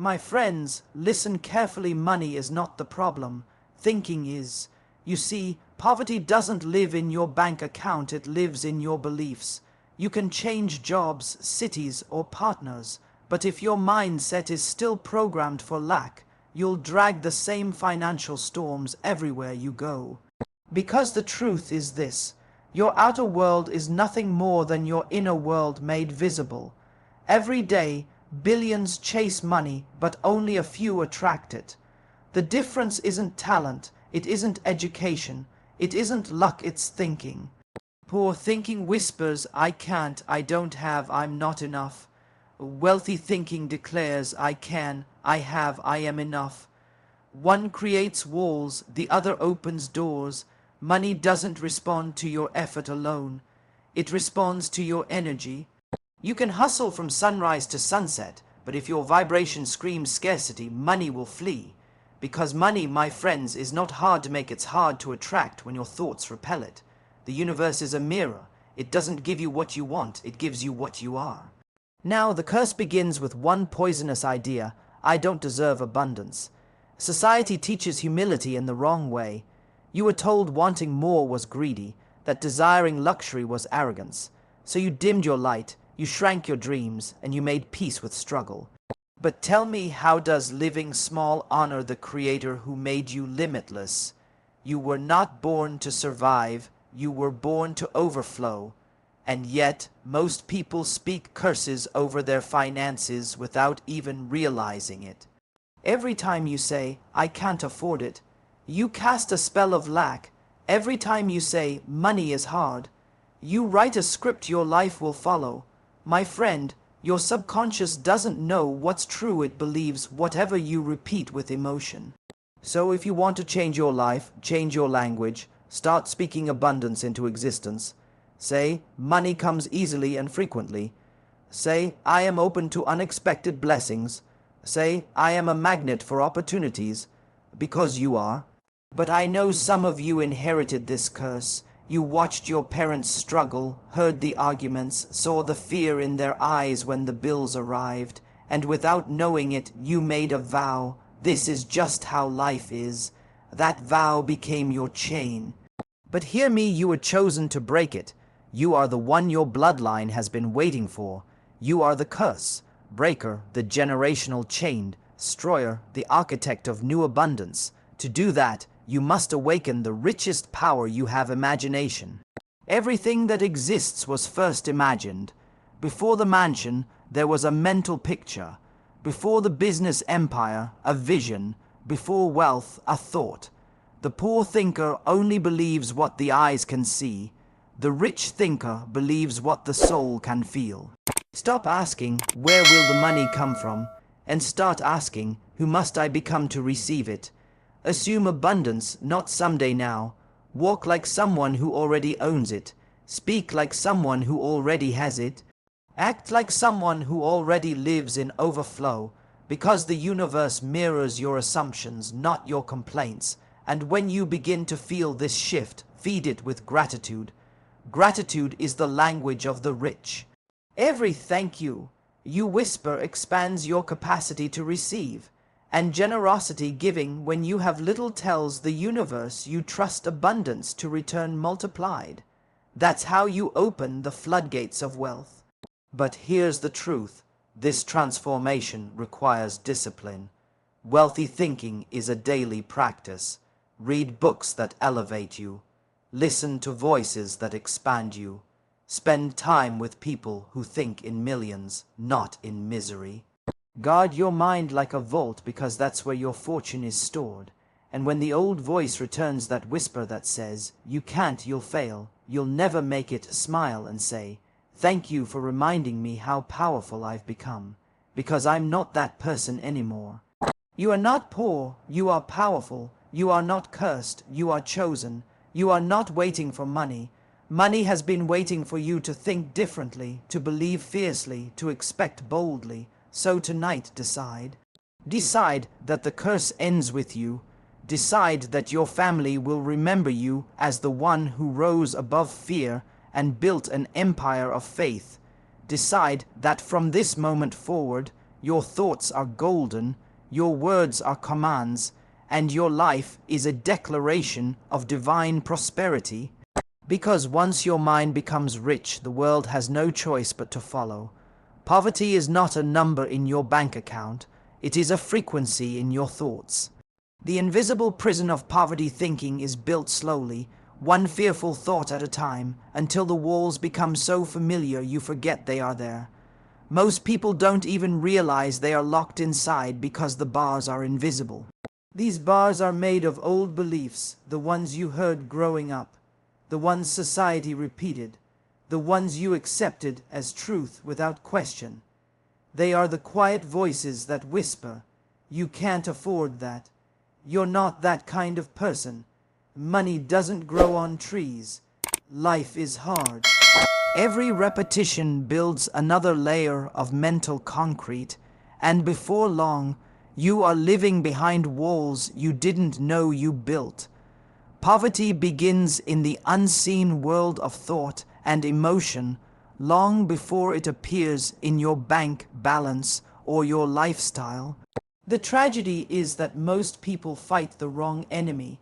My friends, listen carefully. Money is not the problem. Thinking is. You see, poverty doesn't live in your bank account, it lives in your beliefs. You can change jobs, cities, or partners, but if your mindset is still programmed for lack, you'll drag the same financial storms everywhere you go. Because the truth is this: your outer world is nothing more than your inner world made visible. Every day, billions chase money, but only a few attract it. The difference isn't talent, it isn't education, it isn't luck, it's thinking. Poor thinking whispers, I can't, I don't have, I'm not enough. Wealthy thinking declares, I can, I have, I am enough. One creates walls, the other opens doors. Money doesn't respond to your effort alone. It responds to your energy. You can hustle from sunrise to sunset, but if your vibration screams scarcity, money will flee. Because money, my friends, is not hard to make, it's hard to attract when your thoughts repel it. The universe is a mirror. It doesn't give you what you want, it gives you what you are. Now, the curse begins with one poisonous idea: I don't deserve abundance. Society teaches humility in the wrong way. You were told wanting more was greedy, that desiring luxury was arrogance. So you dimmed your light, you shrank your dreams, and you made peace with struggle. But tell me, how does living small honor the Creator who made you limitless? You were not born to survive, you were born to overflow. And yet, most people speak curses over their finances without even realizing it. Every time you say, I can't afford it, you cast a spell of lack. Every time you say, money is hard, you write a script your life will follow. My friend, your subconscious doesn't know what's true, it believes whatever you repeat with emotion. So if you want to change your life, change your language, start speaking abundance into existence. Say, money comes easily and frequently. Say, I am open to unexpected blessings. Say, I am a magnet for opportunities, because you are. But I know some of you inherited this curse. You watched your parents struggle, heard the arguments, saw the fear in their eyes when the bills arrived, and without knowing it, you made a vow. This is just how life is. That vow became your chain. But hear me, you were chosen to break it. You are the one your bloodline has been waiting for. You are the curse breaker, the generational chain destroyer, the architect of new abundance. To do that, you must awaken the richest power you have: imagination. Everything that exists was first imagined. Before the mansion, there was a mental picture. Before the business empire, a vision. Before wealth, a thought. The poor thinker only believes what the eyes can see. The rich thinker believes what the soul can feel. Stop asking, where will the money come from? And start asking, who must I become to receive it? Assume abundance, not someday now. Walk like someone who already owns it. Speak like someone who already has it. Act like someone who already lives in overflow, because the universe mirrors your assumptions, not your complaints. And when you begin to feel this shift, feed it with gratitude. Gratitude is the language of the rich. Every thank you whisper expands your capacity to receive. And generosity giving when you have little tells the universe you trust abundance to return multiplied. That's how you open the floodgates of wealth. But here's the truth: this transformation requires discipline. Wealthy thinking is a daily practice. Read books that elevate you. Listen to voices that expand you. Spend time with people who think in millions, not in misery. Guard your mind like a vault, because that's where your fortune is stored. And when the old voice returns that whisper that says, you can't, you'll fail, you'll never make it, smile and say, thank you for reminding me how powerful I've become, because I'm not that person anymore. You are not poor, you are powerful. You are not cursed, you are chosen. You are not waiting for money. Money has been waiting for you to think differently, to believe fiercely, to expect boldly. So tonight decide. Decide that the curse ends with you. Decide that your family will remember you as the one who rose above fear and built an empire of faith. Decide that from this moment forward, Your thoughts are golden, your words are commands, and your life is a declaration of divine prosperity. Because once your mind becomes rich, the world has no choice but to follow. Poverty is not a number in your bank account, it is a frequency in your thoughts. The invisible prison of poverty thinking is built slowly, one fearful thought at a time, until the walls become so familiar you forget they are there. Most people don't even realize they are locked inside because the bars are invisible. These bars are made of old beliefs, the ones you heard growing up, the ones society repeated, the ones you accepted as truth without question. They are the quiet voices that whisper, "You can't afford that. You're not that kind of person. Money doesn't grow on trees. Life is hard." Every repetition builds another layer of mental concrete, and before long, you are living behind walls you didn't know you built. Poverty begins in the unseen world of thought and emotion long before it appears in your bank balance or your lifestyle. The tragedy is that most people fight the wrong enemy.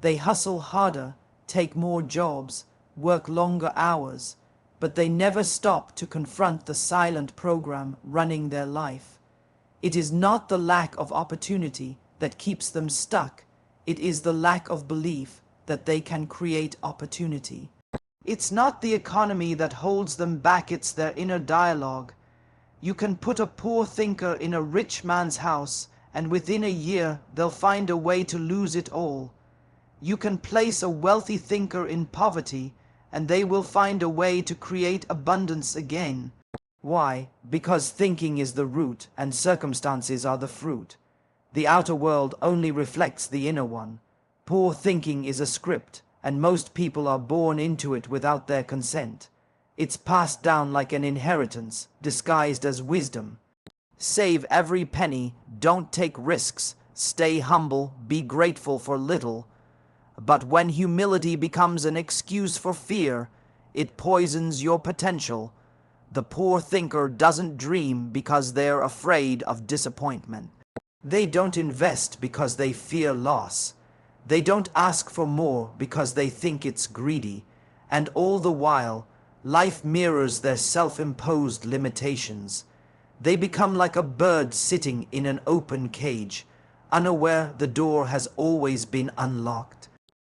They hustle harder, take more jobs, work longer hours, but they never stop to confront the silent program running their life. It is not the lack of opportunity that keeps them stuck. It is the lack of belief that they can create opportunity. It's not the economy that holds them back, it's their inner dialogue. You can put a poor thinker in a rich man's house, and within a year they'll find a way to lose it all. You can place a wealthy thinker in poverty, and they will find a way to create abundance again. Why? Because thinking is the root and circumstances are the fruit. The outer world only reflects the inner one. Poor thinking is a script, and most people are born into it without their consent. It's passed down like an inheritance, disguised as wisdom. Save every penny, don't take risks, stay humble, be grateful for little. But when humility becomes an excuse for fear, it poisons your potential. The poor thinker doesn't dream because they're afraid of disappointment. They don't invest because they fear loss. They don't ask for more because they think it's greedy. And all the while, life mirrors their self-imposed limitations. They become like a bird sitting in an open cage, unaware the door has always been unlocked.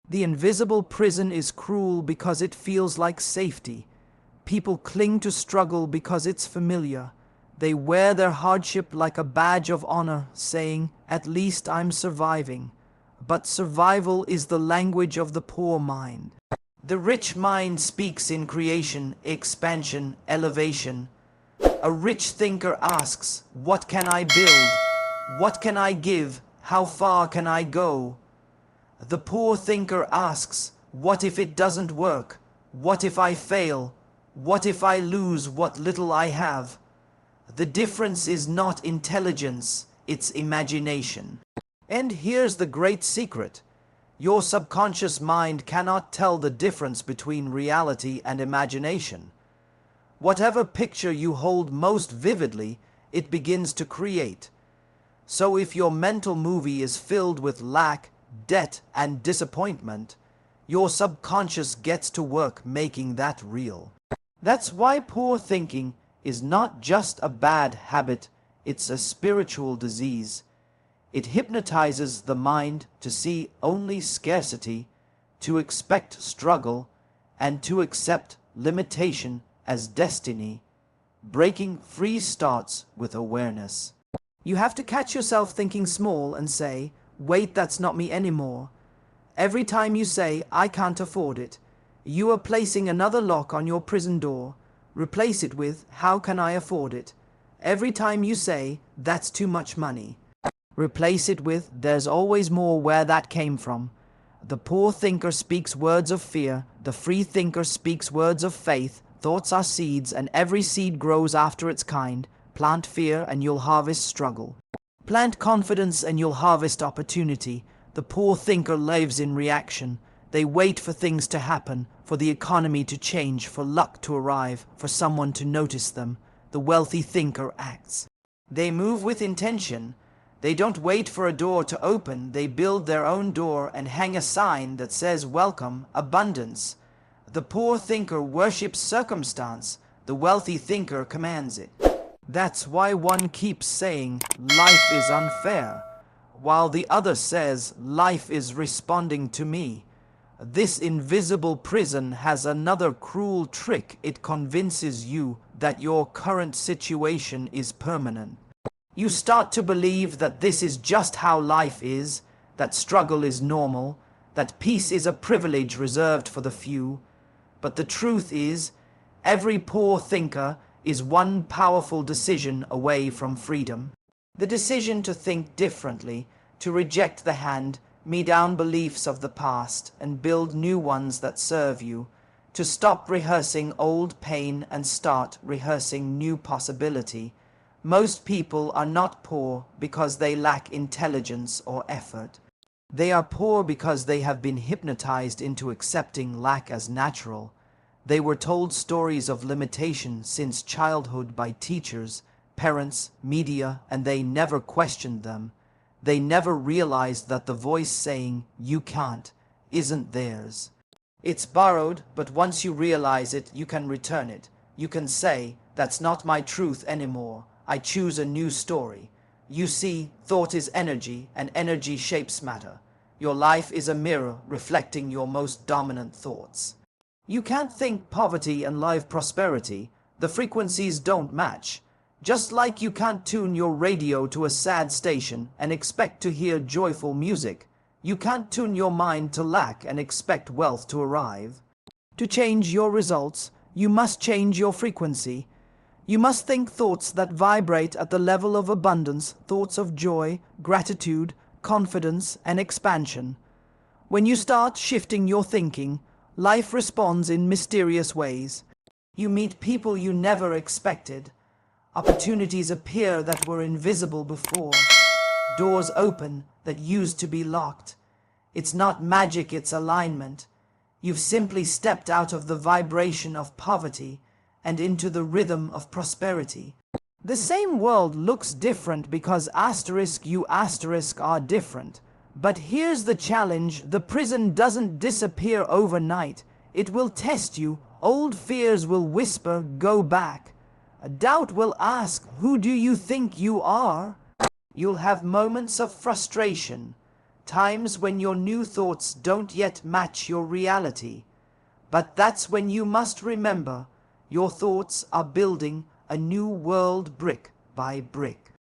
The invisible prison is cruel because it feels like safety. People cling to struggle because it's familiar. They wear their hardship like a badge of honor, saying, "At least I'm surviving." But survival is the language of the poor mind. The rich mind speaks in creation, expansion, elevation. A rich thinker asks, "What can I build? What can I give? How far can I go?" The poor thinker asks, "What if it doesn't work? What if I fail? What if I lose what little I have?" The difference is not intelligence, it's imagination. And here's the great secret. Your subconscious mind cannot tell the difference between reality and imagination. Whatever picture you hold most vividly, it begins to create. So if your mental movie is filled with lack, debt, and disappointment, your subconscious gets to work making that real. That's why poor thinking is not just a bad habit, it's a spiritual disease. It hypnotizes the mind to see only scarcity, to expect struggle, and to accept limitation as destiny. Breaking free starts with awareness. You have to catch yourself thinking small and say, "Wait, that's not me anymore." Every time you say, "I can't afford it," you are placing another lock on your prison door. Replace it with, "How can I afford it?" Every time you say, "That's too much money," replace it with, "There's always more where that came from." The poor thinker speaks words of fear. The free thinker speaks words of faith. Thoughts are seeds, and every seed grows after its kind. Plant fear, and you'll harvest struggle. Plant confidence, and you'll harvest opportunity. The poor thinker lives in reaction. They wait for things to happen, for the economy to change, for luck to arrive, for someone to notice them. The wealthy thinker acts. They move with intention. They don't wait for a door to open. They build their own door and hang a sign that says welcome, abundance. The poor thinker worships circumstance. The wealthy thinker commands it. That's why one keeps saying life is unfair, while the other says life is responding to me. This invisible prison has another cruel trick. It convinces you that your current situation is permanent. You start to believe that this is just how life is, that struggle is normal, that peace is a privilege reserved for the few. But the truth is, every poor thinker is one powerful decision away from freedom. The decision to think differently, to reject the hand-me-down beliefs of the past and build new ones that serve you, to stop rehearsing old pain and start rehearsing new possibility. Most people are not poor because they lack intelligence or effort. They are poor because they have been hypnotized into accepting lack as natural. They were told stories of limitation since childhood by teachers, parents, media, and they never questioned them. They never realized that the voice saying, "You can't," isn't theirs. It's borrowed, but once you realize it, you can return it. You can say, "That's not my truth anymore. I choose a new story." You see, thought is energy, and energy shapes matter. Your life is a mirror reflecting your most dominant thoughts. You can't think poverty and live prosperity. The frequencies don't match. Just like you can't tune your radio to a sad station and expect to hear joyful music, you can't tune your mind to lack and expect wealth to arrive. To change your results, you must change your frequency. You must think thoughts that vibrate at the level of abundance, thoughts of joy, gratitude, confidence, and expansion. When you start shifting your thinking, life responds in mysterious ways. You meet people you never expected. Opportunities appear that were invisible before. Doors open that used to be locked. It's not magic, it's alignment. You've simply stepped out of the vibration of poverty and into the rhythm of prosperity. The same world looks different because you are different. But here's the challenge: the prison doesn't disappear overnight. It will test you. Old fears will whisper, "Go back." Doubt will ask, "Who do you think you are?" You'll have moments of frustration, times when your new thoughts don't yet match your reality. But that's when you must remember, your thoughts are building a new world brick by brick.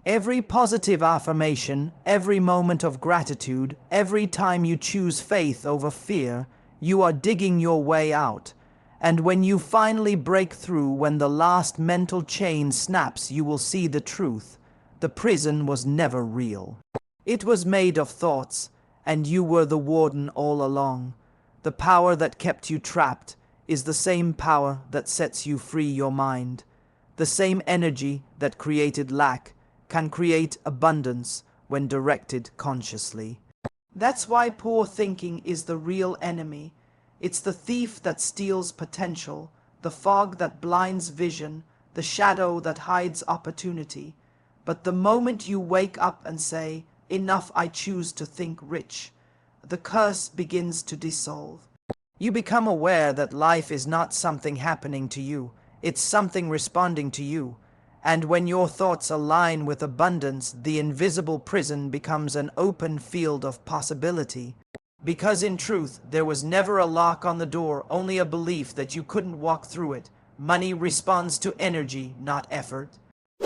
Every positive affirmation, every moment of gratitude, every time you choose faith over fear, you are digging your way out. And when you finally break through, when the last mental chain snaps, you will see the truth. The prison was never real. It was made of thoughts, and you were the warden all along. The power that kept you trapped is the same power that sets you free your mind. The same energy that created lack can create abundance when directed consciously. That's why poor thinking is the real enemy. It's the thief that steals potential, the fog that blinds vision, the shadow that hides opportunity. But the moment you wake up and say, "Enough, I choose to think rich," the curse begins to dissolve. You become aware that life is not something happening to you, it's something responding to you. And when your thoughts align with abundance, the invisible prison becomes an open field of possibility. Because in truth, there was never a lock on the door, only a belief that you couldn't walk through it. Money responds to energy, not effort.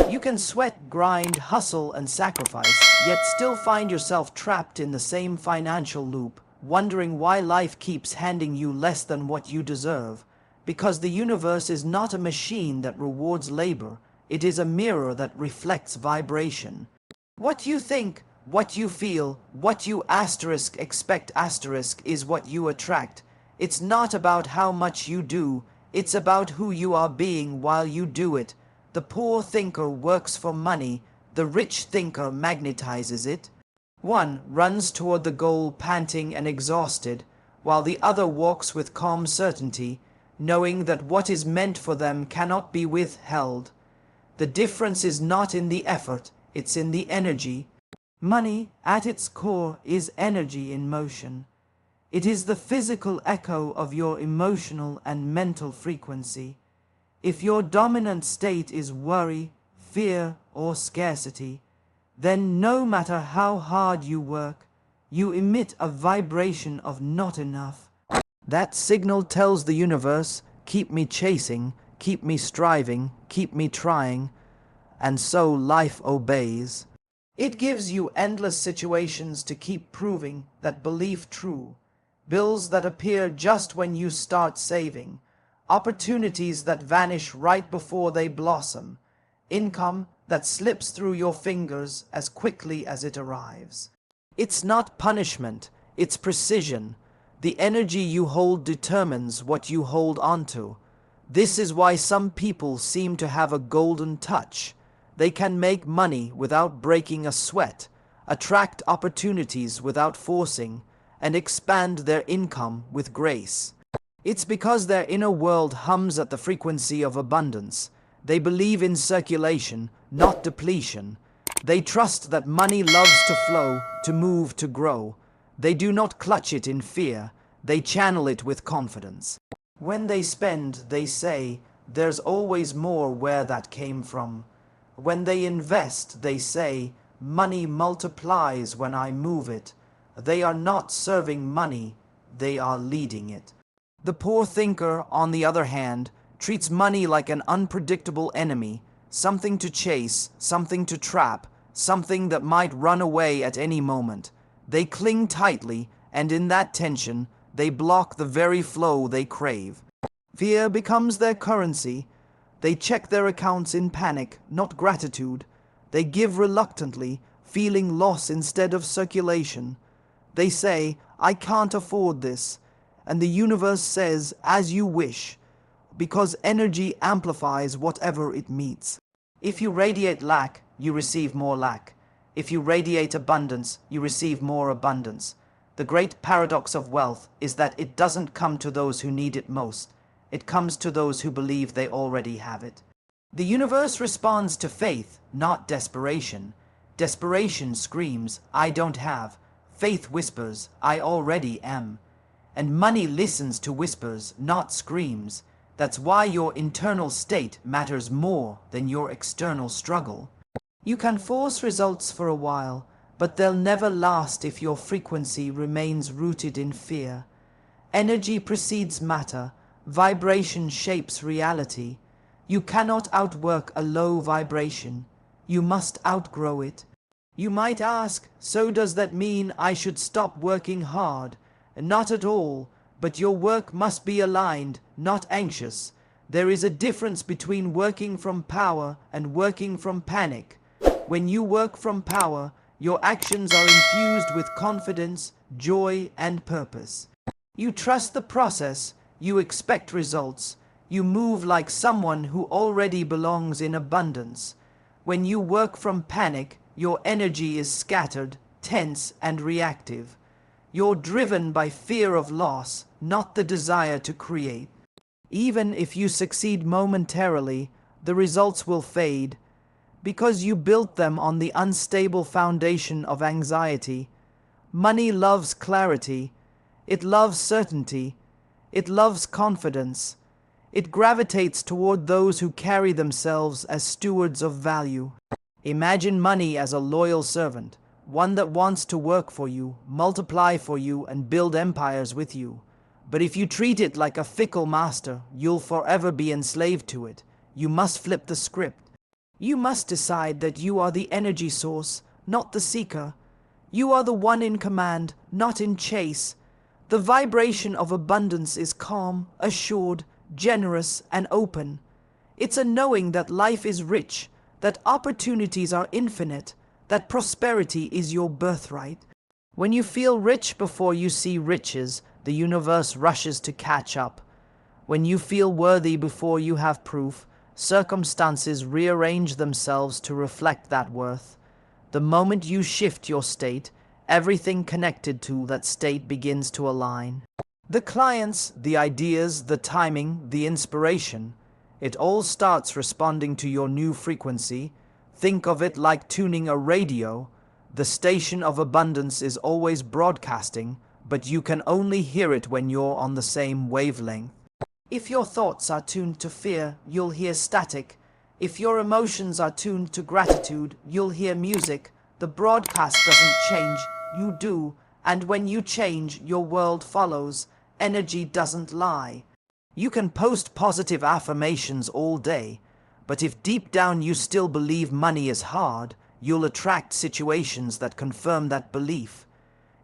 You can sweat, grind, hustle, and sacrifice, yet still find yourself trapped in the same financial loop, wondering why life keeps handing you less than what you deserve. Because the universe is not a machine that rewards labor. It is a mirror that reflects vibration. What you think, what you feel, what you expect is what you attract. It's not about how much you do, it's about who you are being while you do it. The poor thinker works for money, the rich thinker magnetizes it. One runs toward the goal panting and exhausted, while the other walks with calm certainty, knowing that what is meant for them cannot be withheld. The difference is not in the effort, it's in the energy. Money, at its core, is energy in motion. It is the physical echo of your emotional and mental frequency. If your dominant state is worry, fear, or scarcity, then no matter how hard you work, you emit a vibration of not enough. That signal tells the universe, keep me chasing, keep me striving, keep me trying, and so life obeys. It gives you endless situations to keep proving that belief true, bills that appear just when you start saving, opportunities that vanish right before they blossom, income that slips through your fingers as quickly as it arrives. It's not punishment, it's precision. The energy you hold determines what you hold onto. This is why some people seem to have a golden touch. They can make money without breaking a sweat, attract opportunities without forcing, and expand their income with grace. It's because their inner world hums at the frequency of abundance. They believe in circulation, not depletion. They trust that money loves to flow, to move, to grow. They do not clutch it in fear. They channel it with confidence. When they spend, they say, there's always more where that came from. When they invest, they say, money multiplies when I move it. They are not serving money, they are leading it. The poor thinker, on the other hand, treats money like an unpredictable enemy, something to chase, something to trap, something that might run away at any moment. They cling tightly, and in that tension, they block the very flow they crave. Fear becomes their currency. They check their accounts in panic, not gratitude. They give reluctantly, feeling loss instead of circulation. They say, I can't afford this. And the universe says, as you wish, because energy amplifies whatever it meets. If you radiate lack, you receive more lack. If you radiate abundance, you receive more abundance. The great paradox of wealth is that it doesn't come to those who need it most. It comes to those who believe they already have it. The universe responds to faith, not desperation. Desperation screams, I don't have. Faith whispers, I already am. And money listens to whispers, not screams. That's why your internal state matters more than your external struggle. You can force results for a while, but they'll never last if your frequency remains rooted in fear. Energy precedes matter. Vibration shapes reality. You cannot outwork a low vibration. You must outgrow it. You might ask, so does that mean I should stop working hard? Not at all, but your work must be aligned, not anxious. There is a difference between working from power and working from panic. When you work from power, your actions are infused with confidence, joy, and purpose. You trust the process, you expect results, you move like someone who already belongs in abundance. When you work from panic, your energy is scattered, tense, and reactive. You're driven by fear of loss, not the desire to create. Even if you succeed momentarily, the results will fade, because you built them on the unstable foundation of anxiety. Money loves clarity. It loves certainty. It loves confidence. It gravitates toward those who carry themselves as stewards of value. Imagine money as a loyal servant, one that wants to work for you, multiply for you, and build empires with you. But if you treat it like a fickle master, you'll forever be enslaved to it. You must flip the script. You must decide that you are the energy source, not the seeker. You are the one in command, not in chase. The vibration of abundance is calm, assured, generous, and open. It's a knowing that life is rich, that opportunities are infinite, that prosperity is your birthright. When you feel rich before you see riches, the universe rushes to catch up. When you feel worthy before you have proof, circumstances rearrange themselves to reflect that worth. The moment you shift your state, everything connected to that state begins to align. The clients, the ideas, the timing, the inspiration. It all starts responding to your new frequency. Think of it like tuning a radio. The station of abundance is always broadcasting, but you can only hear it when you're on the same wavelength. If your thoughts are tuned to fear, you'll hear static. If your emotions are tuned to gratitude, you'll hear music. The broadcast doesn't change, you do. And when you change, your world follows. Energy doesn't lie. You can post positive affirmations all day, but if deep down you still believe money is hard, you'll attract situations that confirm that belief.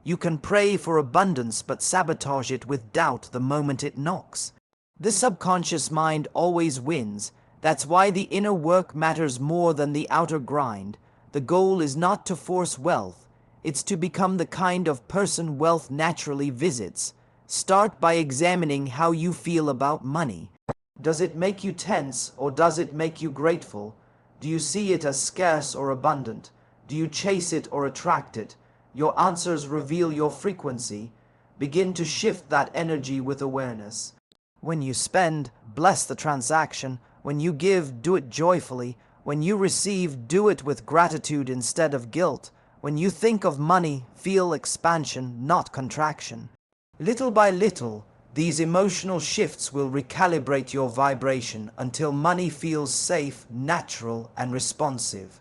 You can pray for abundance but sabotage it with doubt the moment it knocks. The subconscious mind always wins. That's why the inner work matters more than the outer grind. The goal is not to force wealth, it's to become the kind of person wealth naturally visits. Start by examining how you feel about money. Does it make you tense or does it make you grateful? Do you see it as scarce or abundant? Do you chase it or attract it? Your answers reveal your frequency. Begin to shift that energy with awareness. When you spend, bless the transaction. When you give, do it joyfully. When you receive, do it with gratitude instead of guilt. When you think of money, feel expansion, not contraction. Little by little, these emotional shifts will recalibrate your vibration until money feels safe, natural, and responsive.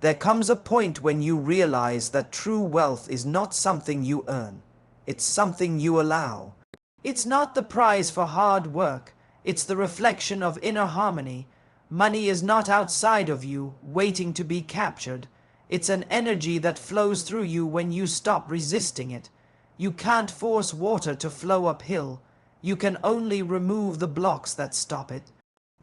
There comes a point when you realize that true wealth is not something you earn. It's something you allow. It's not the prize for hard work. It's the reflection of inner harmony. Money is not outside of you, waiting to be captured. It's an energy that flows through you when you stop resisting it. You can't force water to flow uphill. You can only remove the blocks that stop it.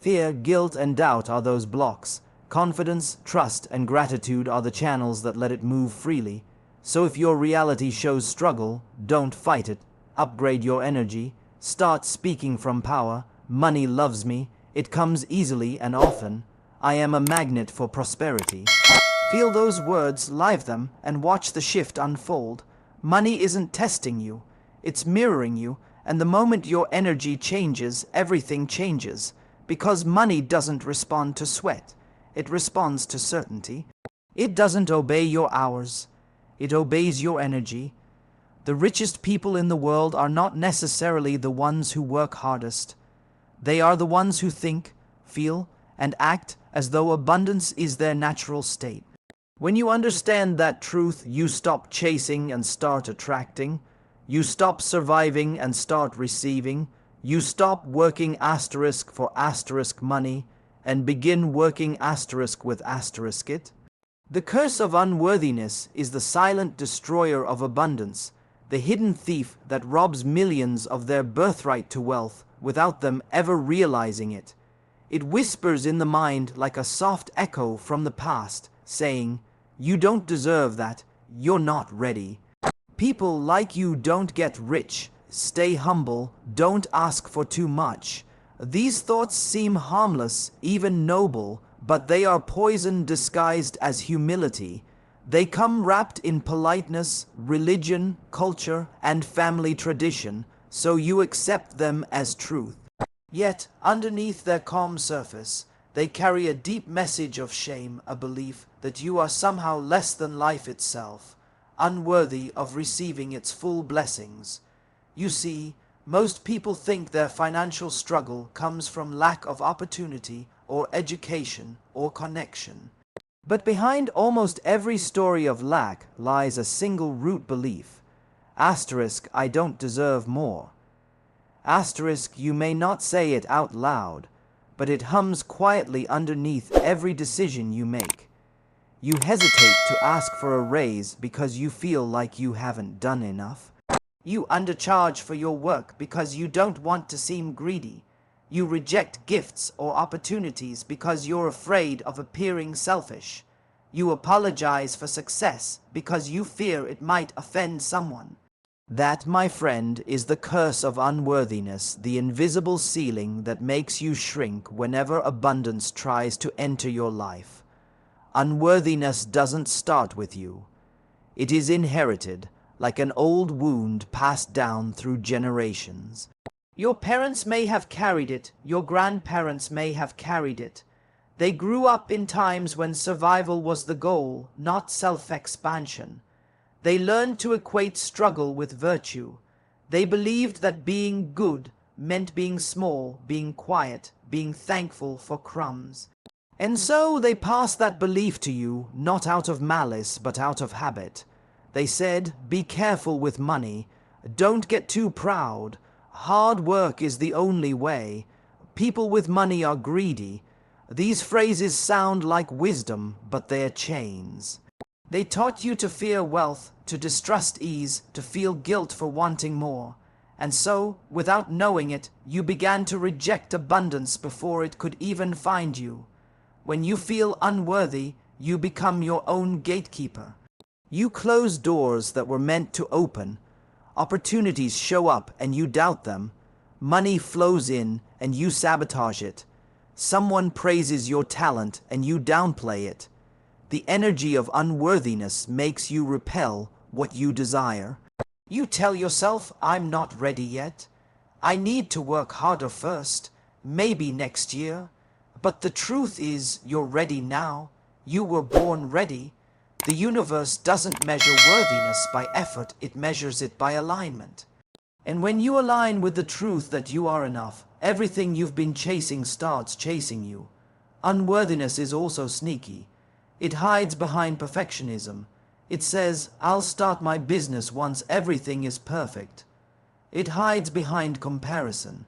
Fear, guilt, and doubt are those blocks. Confidence, trust, and gratitude are the channels that let it move freely. So if your reality shows struggle, don't fight it. Upgrade your energy. Start speaking from power. Money loves me. It comes easily and often. I am a magnet for prosperity. Feel those words, live them, and watch the shift unfold. Money isn't testing you. It's mirroring you, and the moment your energy changes, everything changes. Because money doesn't respond to sweat. It responds to certainty. It doesn't obey your hours. It obeys your energy. The richest people in the world are not necessarily the ones who work hardest. They are the ones who think, feel, and act as though abundance is their natural state. When you understand that truth, you stop chasing and start attracting. You stop surviving and start receiving. You stop working asterisk for asterisk money and begin working asterisk with asterisk it. The curse of unworthiness is the silent destroyer of abundance, the hidden thief that robs millions of their birthright to wealth without them ever realizing it. It whispers in the mind like a soft echo from the past, saying, "You don't deserve that, you're not ready." People like you don't get rich. Stay humble, don't ask for too much. These thoughts seem harmless, even noble, but they are poison disguised as humility. They come wrapped in politeness, religion, culture, and family tradition, so you accept them as truth. Yet, underneath their calm surface, they carry a deep message of shame, a belief that you are somehow less than life itself, unworthy of receiving its full blessings. You see, most people think their financial struggle comes from lack of opportunity or education or connection. But behind almost every story of lack lies a single root belief. Asterisk, I don't deserve more. Asterisk, you may not say it out loud, but it hums quietly underneath every decision you make. You hesitate to ask for a raise because you feel like you haven't done enough. You undercharge for your work because you don't want to seem greedy. You reject gifts or opportunities because you're afraid of appearing selfish. You apologize for success because you fear it might offend someone. That, my friend, is the curse of unworthiness, the invisible ceiling that makes you shrink whenever abundance tries to enter your life. Unworthiness doesn't start with you. It is inherited, like an old wound passed down through generations. Your parents may have carried it, your grandparents may have carried it. They grew up in times when survival was the goal, not self-expansion. They learned to equate struggle with virtue. They believed that being good meant being small, being quiet, being thankful for crumbs. And so they passed that belief to you, not out of malice, but out of habit. They said, be careful with money, don't get too proud, hard work is the only way, people with money are greedy. These phrases sound like wisdom, but they're chains. They taught you to fear wealth, to distrust ease, to feel guilt for wanting more. And so, without knowing it, you began to reject abundance before it could even find you. When you feel unworthy, you become your own gatekeeper. You close doors that were meant to open. Opportunities show up and you doubt them. Money flows in and you sabotage it. Someone praises your talent and you downplay it. The energy of unworthiness makes you repel what you desire. You tell yourself, I'm not ready yet. I need to work harder first, maybe next year. But the truth is, you're ready now. You were born ready. The universe doesn't measure worthiness by effort, it measures it by alignment. And when you align with the truth that you are enough, everything you've been chasing starts chasing you. Unworthiness is also sneaky. It hides behind perfectionism. It says, I'll start my business once everything is perfect. It hides behind comparison.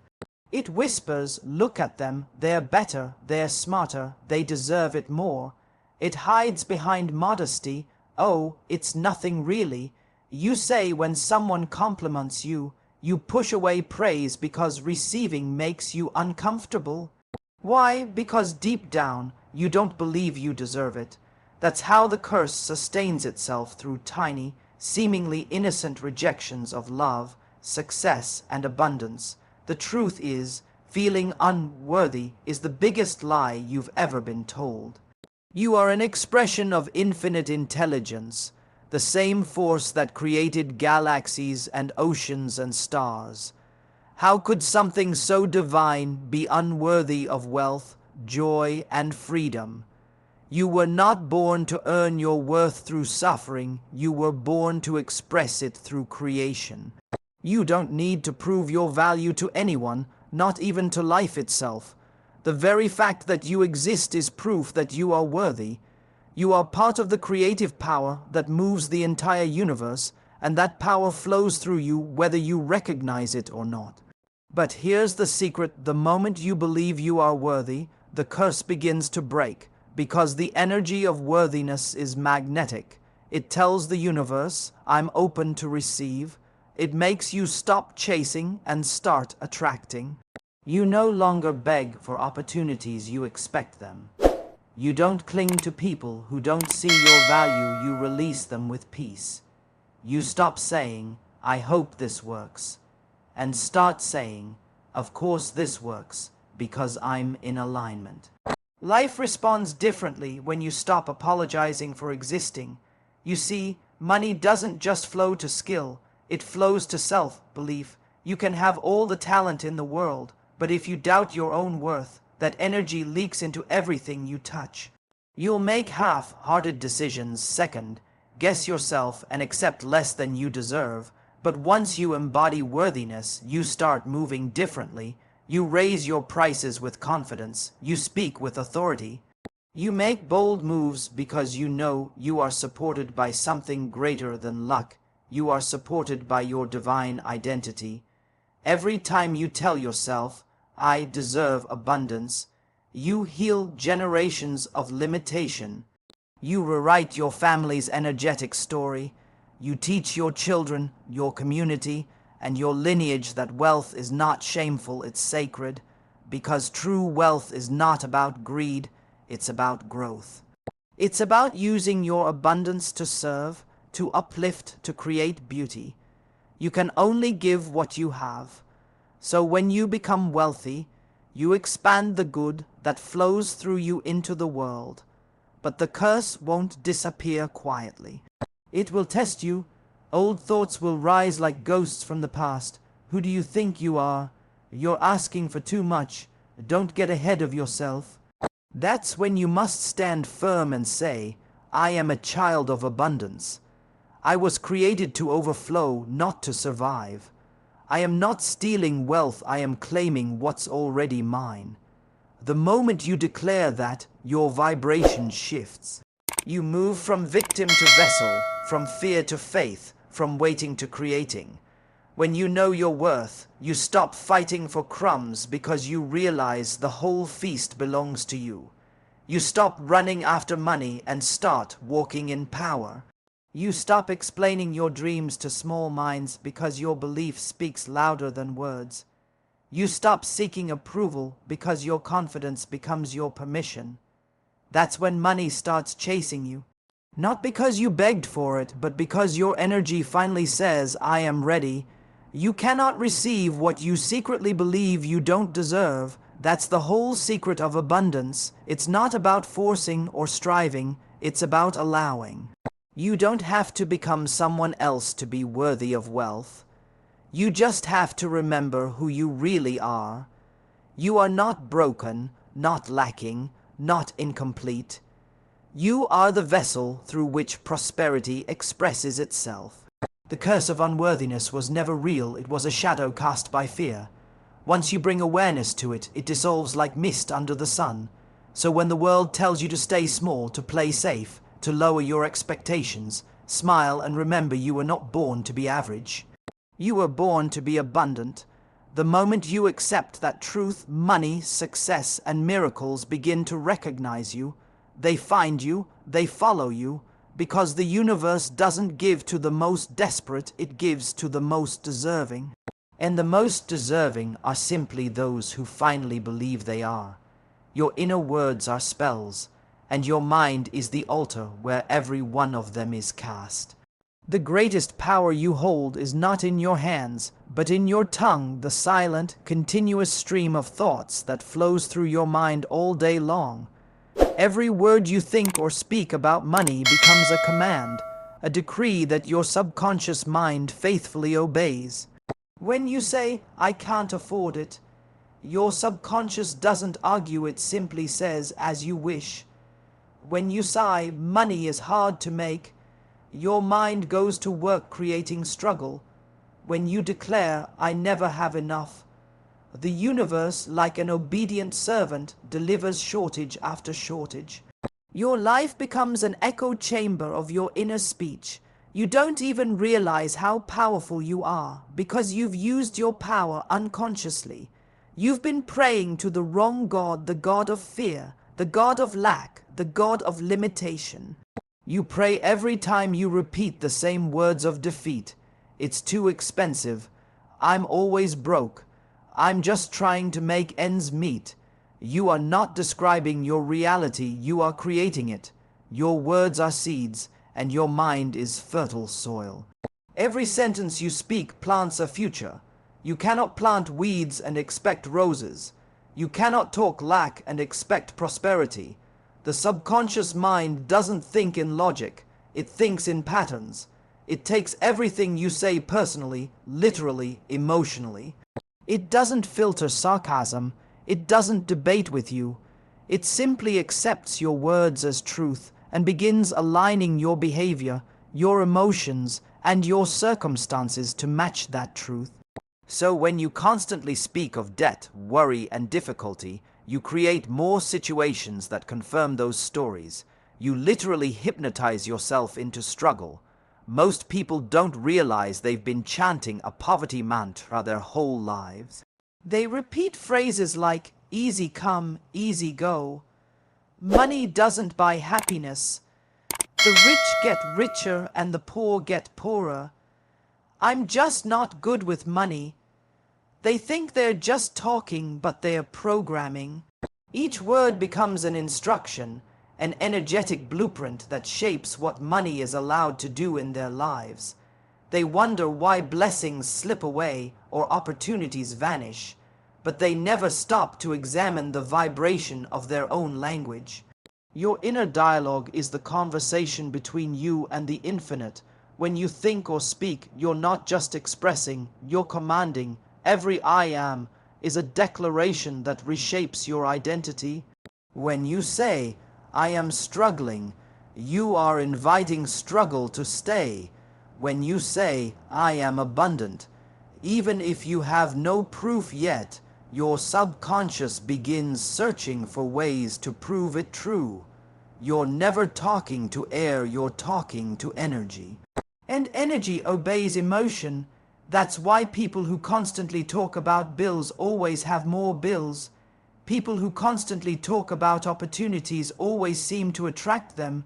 It whispers, look at them, they're better, they're smarter, they deserve it more. It hides behind modesty, oh, it's nothing really. You say when someone compliments you, you push away praise because receiving makes you uncomfortable. Why? Because deep down, you don't believe you deserve it. That's how the curse sustains itself through tiny, seemingly innocent rejections of love, success, and abundance. The truth is, feeling unworthy is the biggest lie you've ever been told. You are an expression of infinite intelligence, the same force that created galaxies and oceans and stars. How could something so divine be unworthy of wealth, joy, and freedom? You were not born to earn your worth through suffering, you were born to express it through creation. You don't need to prove your value to anyone, not even to life itself. The very fact that you exist is proof that you are worthy. You are part of the creative power that moves the entire universe, and that power flows through you whether you recognize it or not. But here's the secret: the moment you believe you are worthy, the curse begins to break, because the energy of worthiness is magnetic. It tells the universe, I'm open to receive. It makes you stop chasing and start attracting. You no longer beg for opportunities, you expect them. You don't cling to people who don't see your value, you release them with peace. You stop saying, I hope this works, and start saying, of course this works, because I'm in alignment. Life responds differently when you stop apologizing for existing. You see, money doesn't just flow to skill, it flows to self-belief. You can have all the talent in the world, but if you doubt your own worth, that energy leaks into everything you touch. You'll make half-hearted decisions, second, guess yourself and accept less than you deserve. But once you embody worthiness, you start moving differently. You raise your prices with confidence. You speak with authority. You make bold moves because you know you are supported by something greater than luck. You are supported by your divine identity. Every time you tell yourself, I deserve abundance, you heal generations of limitation. You rewrite your family's energetic story. You teach your children, your community, and your lineage that wealth is not shameful, it's sacred, because true wealth is not about greed, it's about growth. It's about using your abundance to serve, to uplift, to create beauty. You can only give what you have. So when you become wealthy, you expand the good that flows through you into the world. But the curse won't disappear quietly. It will test you. Old thoughts will rise like ghosts from the past. Who do you think you are? You're asking for too much. Don't get ahead of yourself. That's when you must stand firm and say, I am a child of abundance. I was created to overflow, not to survive. I am not stealing wealth, I am claiming what's already mine. The moment you declare that, your vibration shifts. You move from victim to vessel, from fear to faith, from waiting to creating. When you know your worth, you stop fighting for crumbs because you realize the whole feast belongs to you. You stop running after money and start walking in power. You stop explaining your dreams to small minds because your belief speaks louder than words. You stop seeking approval because your confidence becomes your permission. That's when money starts chasing you. Not because you begged for it, but because your energy finally says, I am ready. You cannot receive what you secretly believe you don't deserve. That's the whole secret of abundance. It's not about forcing or striving, it's about allowing. You don't have to become someone else to be worthy of wealth. You just have to remember who you really are. You are not broken, not lacking, not incomplete. You are the vessel through which prosperity expresses itself. The curse of unworthiness was never real, it was a shadow cast by fear. Once you bring awareness to it, it dissolves like mist under the sun. So when the world tells you to stay small, to play safe, to lower your expectations, smile and remember you were not born to be average. You were born to be abundant. The moment you accept that truth, money, success, and miracles begin to recognize you. They find you, they follow you, because the universe doesn't give to the most desperate, it gives to the most deserving. And the most deserving are simply those who finally believe they are. Your inner words are spells, and your mind is the altar where every one of them is cast. The greatest power you hold is not in your hands, but in your tongue, the silent, continuous stream of thoughts that flows through your mind all day long. Every word you think or speak about money becomes a command, a decree that your subconscious mind faithfully obeys. When you say, I can't afford it, your subconscious doesn't argue, it simply says, as you wish. When you sigh, money is hard to make, your mind goes to work creating struggle. When you declare, I never have enough, the universe, like an obedient servant, delivers shortage after shortage. Your life becomes an echo chamber of your inner speech. You don't even realize how powerful you are, because you've used your power unconsciously. You've been praying to the wrong God, the God of fear, the God of lack, the God of limitation. You pray every time you repeat the same words of defeat. It's too expensive. I'm always broke. I'm just trying to make ends meet. You are not describing your reality, you are creating it. Your words are seeds, and your mind is fertile soil. Every sentence you speak plants a future. You cannot plant weeds and expect roses. You cannot talk lack and expect prosperity. The subconscious mind doesn't think in logic, it thinks in patterns. It takes everything you say personally, literally, emotionally. It doesn't filter sarcasm, it doesn't debate with you. It simply accepts your words as truth and begins aligning your behavior, your emotions, and your circumstances to match that truth. So when you constantly speak of debt, worry, and difficulty, you create more situations that confirm those stories. You literally hypnotize yourself into struggle. Most people don't realize they've been chanting a poverty mantra their whole lives. They repeat phrases like, easy come, easy go. Money doesn't buy happiness. The rich get richer and the poor get poorer. I'm just not good with money. They think they're just talking, but they're programming. Each word becomes an instruction, an energetic blueprint that shapes what money is allowed to do in their lives. They wonder why blessings slip away or opportunities vanish, but they never stop to examine the vibration of their own language. Your inner dialogue is the conversation between you and the infinite. When you think or speak, you're not just expressing, you're commanding. Every I am, is a declaration that reshapes your identity. When you say, I am struggling, you are inviting struggle to stay. When you say, I am abundant, even if you have no proof yet, your subconscious begins searching for ways to prove it true. You're never talking to air, you're talking to energy. And energy obeys emotion. That's why people who constantly talk about bills always have more bills. People who constantly talk about opportunities always seem to attract them.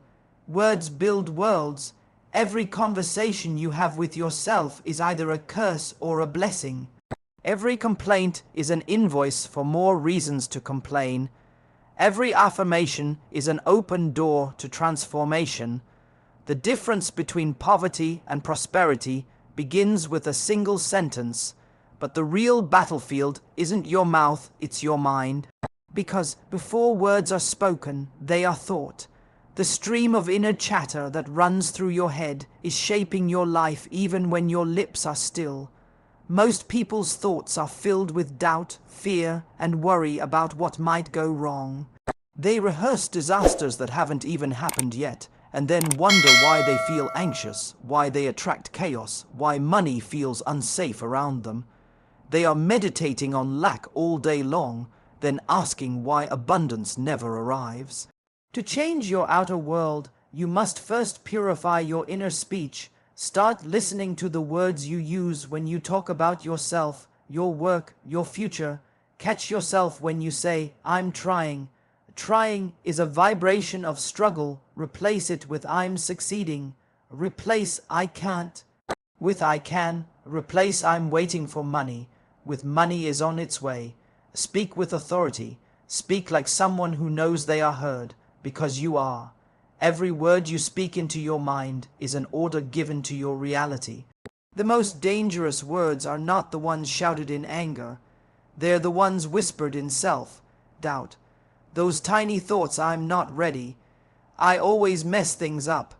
Words build worlds. Every conversation you have with yourself is either a curse or a blessing. Every complaint is an invoice for more reasons to complain. Every affirmation is an open door to transformation. The difference between poverty and prosperity begins with a single sentence, but the real battlefield isn't your mouth, it's your mind. Because before words are spoken, they are thought. The stream of inner chatter that runs through your head is shaping your life even when your lips are still. Most people's thoughts are filled with doubt, fear, and worry about what might go wrong. They rehearse disasters that haven't even happened yet, and then wonder why they feel anxious, why they attract chaos, why money feels unsafe around them. They are meditating on lack all day long, then asking why abundance never arrives. To change your outer world, you must first purify your inner speech. Start listening to the words you use when you talk about yourself, your work, your future. Catch yourself when you say, I'm trying. Trying is a vibration of struggle. Replace it with I'm succeeding. Replace I can't with I can. Replace I'm waiting for money with money is on its way. Speak with authority. Speak like someone who knows they are heard, because you are. Every word you speak into your mind is an order given to your reality. The most dangerous words are not the ones shouted in anger. They're the ones whispered in self-doubt. Those tiny thoughts, I'm not ready. I always mess things up.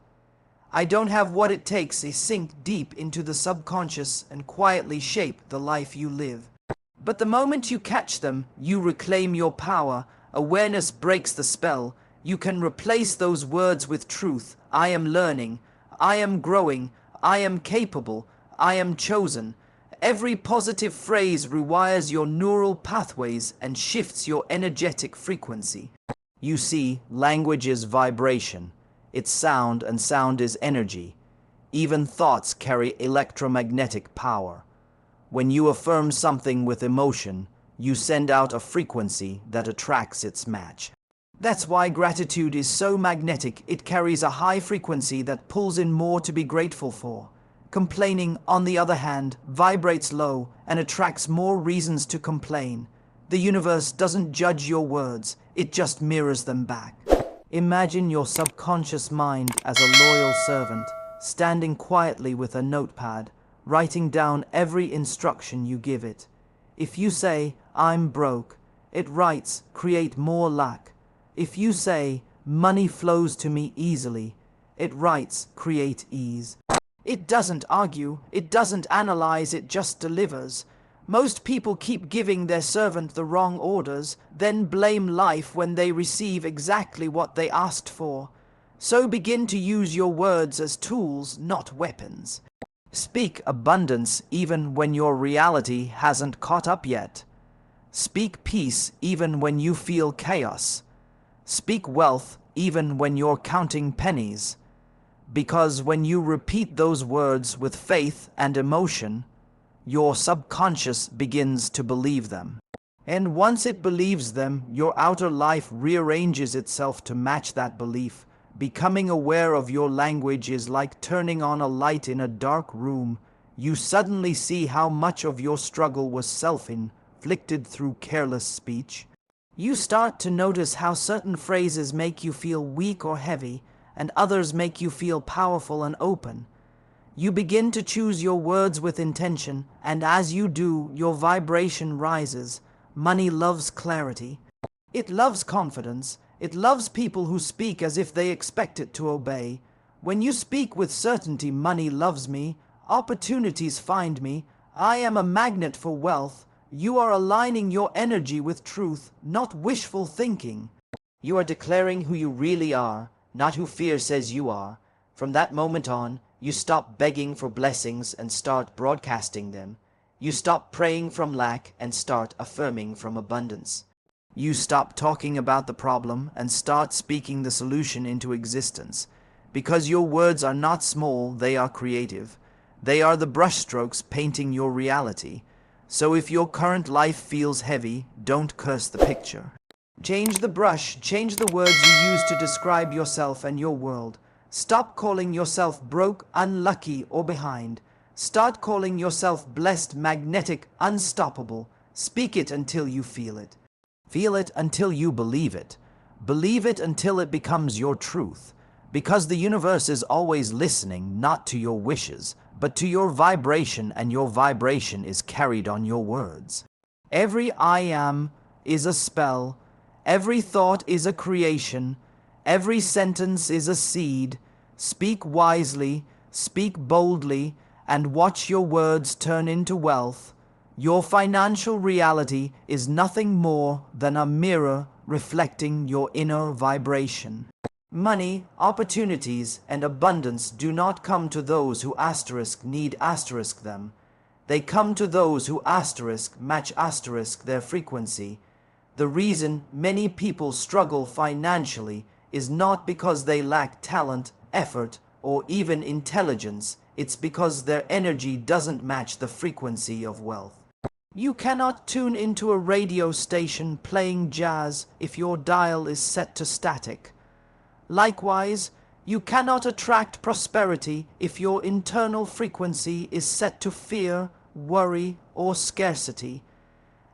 I don't have what it takes. They sink deep into the subconscious and quietly shape the life you live. But the moment you catch them, you reclaim your power. Awareness breaks the spell. You can replace those words with truth. I am learning. I am growing. I am capable. I am chosen. Every positive phrase rewires your neural pathways and shifts your energetic frequency. You see, language is vibration. It's sound, and sound is energy. Even thoughts carry electromagnetic power. When you affirm something with emotion, you send out a frequency that attracts its match. That's why gratitude is so magnetic. It carries a high frequency that pulls in more to be grateful for. Complaining, on the other hand, vibrates low and attracts more reasons to complain. The universe doesn't judge your words, it just mirrors them back. Imagine your subconscious mind as a loyal servant, standing quietly with a notepad, writing down every instruction you give it. If you say, I'm broke, it writes, create more lack. If you say, money flows to me easily, it writes, create ease. It doesn't argue, it doesn't analyze, it just delivers. Most people keep giving their servant the wrong orders, then blame life when they receive exactly what they asked for. So begin to use your words as tools, not weapons. Speak abundance even when your reality hasn't caught up yet. Speak peace even when you feel chaos. Speak wealth even when you're counting pennies. Because when you repeat those words with faith and emotion, your subconscious begins to believe them. And once it believes them, your outer life rearranges itself to match that belief. Becoming aware of your language is like turning on a light in a dark room. You suddenly see how much of your struggle was self-inflicted through careless speech. You start to notice how certain phrases make you feel weak or heavy, and others make you feel powerful and open. You begin to choose your words with intention, and as you do, your vibration rises. Money loves clarity. It loves confidence. It loves people who speak as if they expect it to obey. When you speak with certainty, money loves me, opportunities find me, I am a magnet for wealth, You are aligning your energy with truth, not wishful thinking. You are declaring who you really are, not who fear says you are. From that moment on, you stop begging for blessings and start broadcasting them. You stop praying from lack and start affirming from abundance. You stop talking about the problem and start speaking the solution into existence. Because your words are not small, they are creative. They are the brushstrokes painting your reality. So if your current life feels heavy, don't curse the picture. Change the brush, change the words you use to describe yourself and your world. Stop calling yourself broke, unlucky, or behind. Start calling yourself blessed, magnetic, unstoppable. Speak it until you feel it. Feel it until you believe it. Believe it until it becomes your truth. Because the universe is always listening, not to your wishes, but to your vibration, and your vibration is carried on your words. Every I am is a spell. Every thought is a creation. Every sentence is a seed. Speak wisely, speak boldly, and watch your words turn into wealth. Your financial reality is nothing more than a mirror reflecting your inner vibration. Money, opportunities, and abundance do not come to those who need them. They come to those who match their frequency. The reason many people struggle financially is not because they lack talent, effort, or even intelligence. It's because their energy doesn't match the frequency of wealth. You cannot tune into a radio station playing jazz if your dial is set to static. Likewise, you cannot attract prosperity if your internal frequency is set to fear, worry, or scarcity.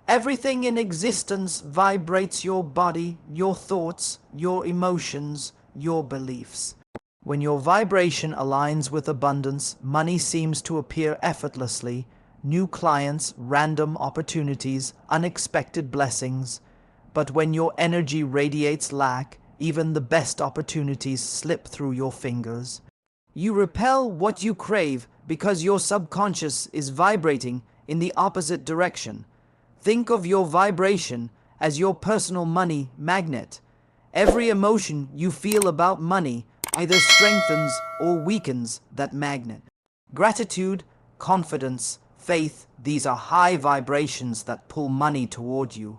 Everything in existence vibrates your body, your thoughts, your emotions, your beliefs. When your vibration aligns with abundance, money seems to appear effortlessly. New clients, random opportunities, unexpected blessings. But when your energy radiates lack, even the best opportunities slip through your fingers. You repel what you crave because your subconscious is vibrating in the opposite direction. Think of your vibration as your personal money magnet. Every emotion you feel about money either strengthens or weakens that magnet. Gratitude, confidence, faith, these are high vibrations that pull money toward you.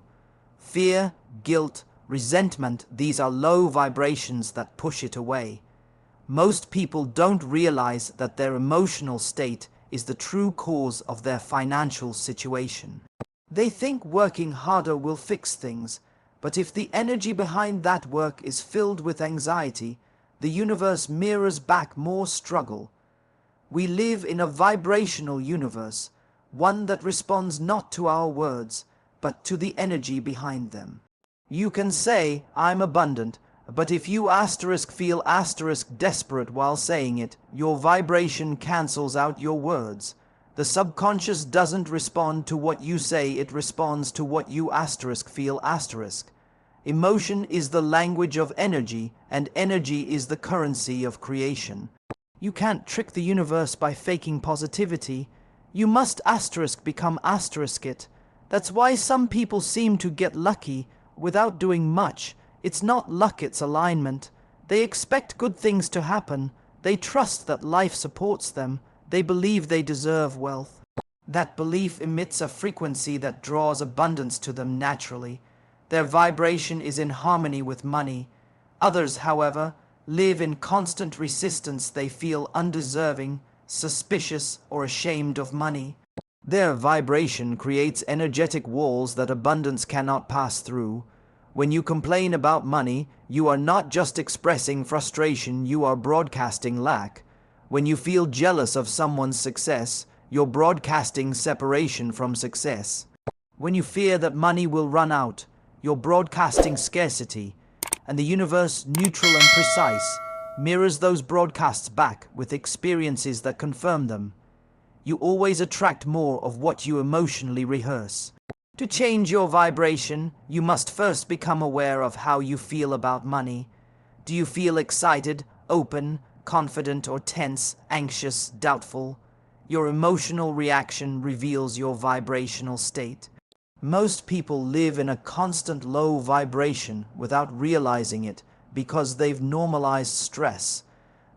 Fear, guilt, resentment, these are low vibrations that push it away. Most people don't realize that their emotional state is the true cause of their financial situation. They think working harder will fix things, but if the energy behind that work is filled with anxiety, the universe mirrors back more struggle. We live in a vibrational universe, one that responds not to our words, but to the energy behind them. You can say, I'm abundant, but if you feel desperate while saying it, your vibration cancels out your words. The subconscious doesn't respond to what you say, it responds to what you feel. Emotion is the language of energy, and energy is the currency of creation. You can't trick the universe by faking positivity. You must become it. That's why some people seem to get lucky without doing much. It's not luck, it's alignment. They expect good things to happen. They trust that life supports them. They believe they deserve wealth. That belief emits a frequency that draws abundance to them naturally. Their vibration is in harmony with money. Others, however, live in constant resistance. They feel undeserving, suspicious, or ashamed of money. Their vibration creates energetic walls that abundance cannot pass through. When you complain about money, you are not just expressing frustration, you are broadcasting lack. When you feel jealous of someone's success, you're broadcasting separation from success. When you fear that money will run out, you're broadcasting scarcity. And the universe, neutral and precise, mirrors those broadcasts back with experiences that confirm them. You always attract more of what you emotionally rehearse. To change your vibration, you must first become aware of how you feel about money. Do you feel excited, open, confident, or tense, anxious, doubtful? Your emotional reaction reveals your vibrational state. Most people live in a constant low vibration without realizing it because they've normalized stress.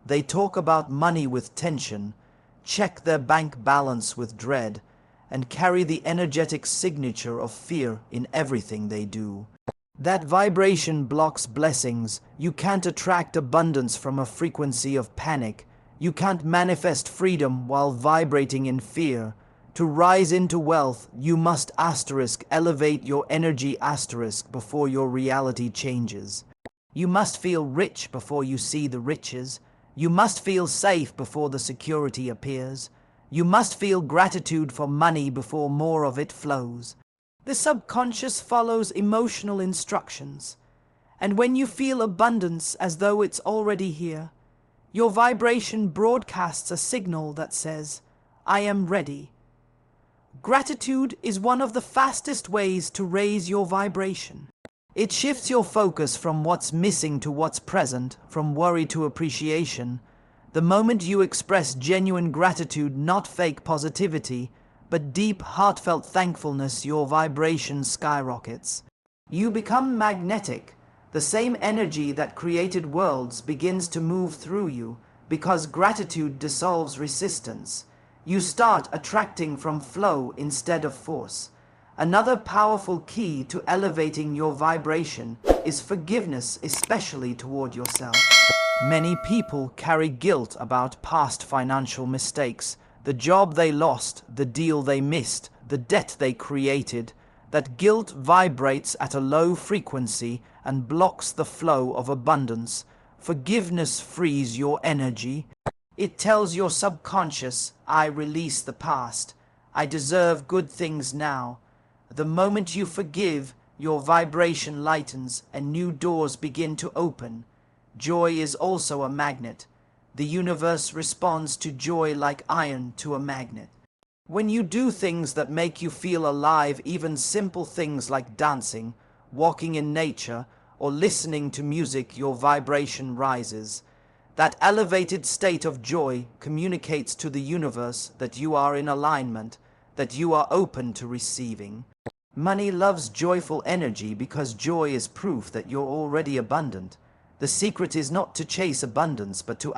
They talk about money with tension, check their bank balance with dread, and carry the energetic signature of fear in everything they do. That vibration blocks blessings. You can't attract abundance from a frequency of panic. You can't manifest freedom while vibrating in fear. To rise into wealth, you must elevate your energy before your reality changes. You must feel rich before you see the riches. You must feel safe before the security appears. You must feel gratitude for money before more of it flows. The subconscious follows emotional instructions. And when you feel abundance as though it's already here, your vibration broadcasts a signal that says, "I am ready." Gratitude is one of the fastest ways to raise your vibration. It shifts your focus from what's missing to what's present, from worry to appreciation. The moment you express genuine gratitude, not fake positivity, but deep, heartfelt thankfulness, your vibration skyrockets. You become magnetic. The same energy that created worlds begins to move through you because gratitude dissolves resistance. You start attracting from flow instead of force. Another powerful key to elevating your vibration is forgiveness, especially toward yourself. Many people carry guilt about past financial mistakes, the job they lost, the deal they missed, the debt they created. That guilt vibrates at a low frequency and blocks the flow of abundance. Forgiveness frees your energy. It tells your subconscious, "I release the past. I deserve good things now." The moment you forgive, your vibration lightens and new doors begin to open. Joy is also a magnet. The universe responds to joy like iron to a magnet. When you do things that make you feel alive, even simple things like dancing, walking in nature, or listening to music, your vibration rises. That elevated state of joy communicates to the universe that you are in alignment, that you are open to receiving. Money loves joyful energy because joy is proof that you're already abundant. The secret is not to chase abundance, but to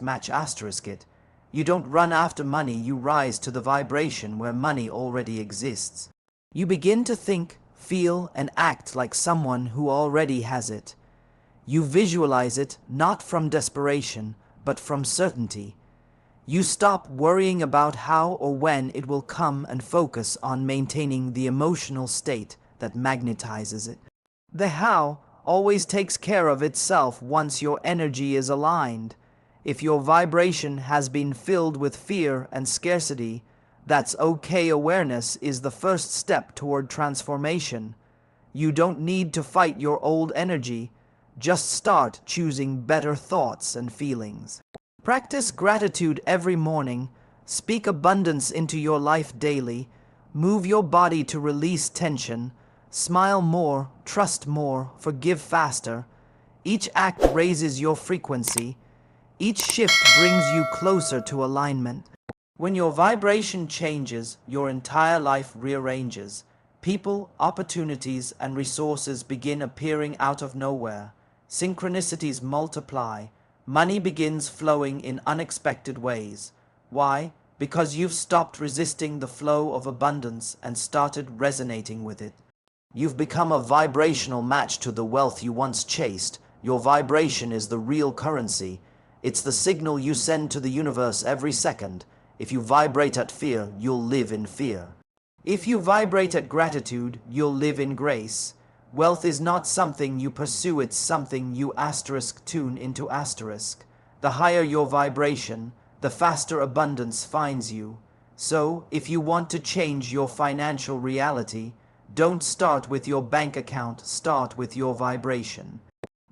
match it. You don't run after money, you rise to the vibration where money already exists. You begin to think, feel, and act like someone who already has it. You visualize it not from desperation, but from certainty. You stop worrying about how or when it will come and focus on maintaining the emotional state that magnetizes it. The how always takes care of itself once your energy is aligned. If your vibration has been filled with fear and scarcity, that's okay. Awareness is the first step toward transformation. You don't need to fight your old energy. Just start choosing better thoughts and feelings. Practice gratitude every morning. Speak abundance into your life daily. Move your body to release tension. Smile more, trust more, forgive faster. Each act raises your frequency. Each shift brings you closer to alignment. When your vibration changes, your entire life rearranges. People, opportunities, and resources begin appearing out of nowhere. Synchronicities multiply. Money begins flowing in unexpected ways. Why? Because you've stopped resisting the flow of abundance and started resonating with it. You've become a vibrational match to the wealth you once chased. Your vibration is the real currency. It's the signal you send to the universe every second. If you vibrate at fear, you'll live in fear. If you vibrate at gratitude, you'll live in grace. Wealth is not something you pursue, it's something you tune into. The higher your vibration, the faster abundance finds you. So, if you want to change your financial reality, don't start with your bank account, start with your vibration.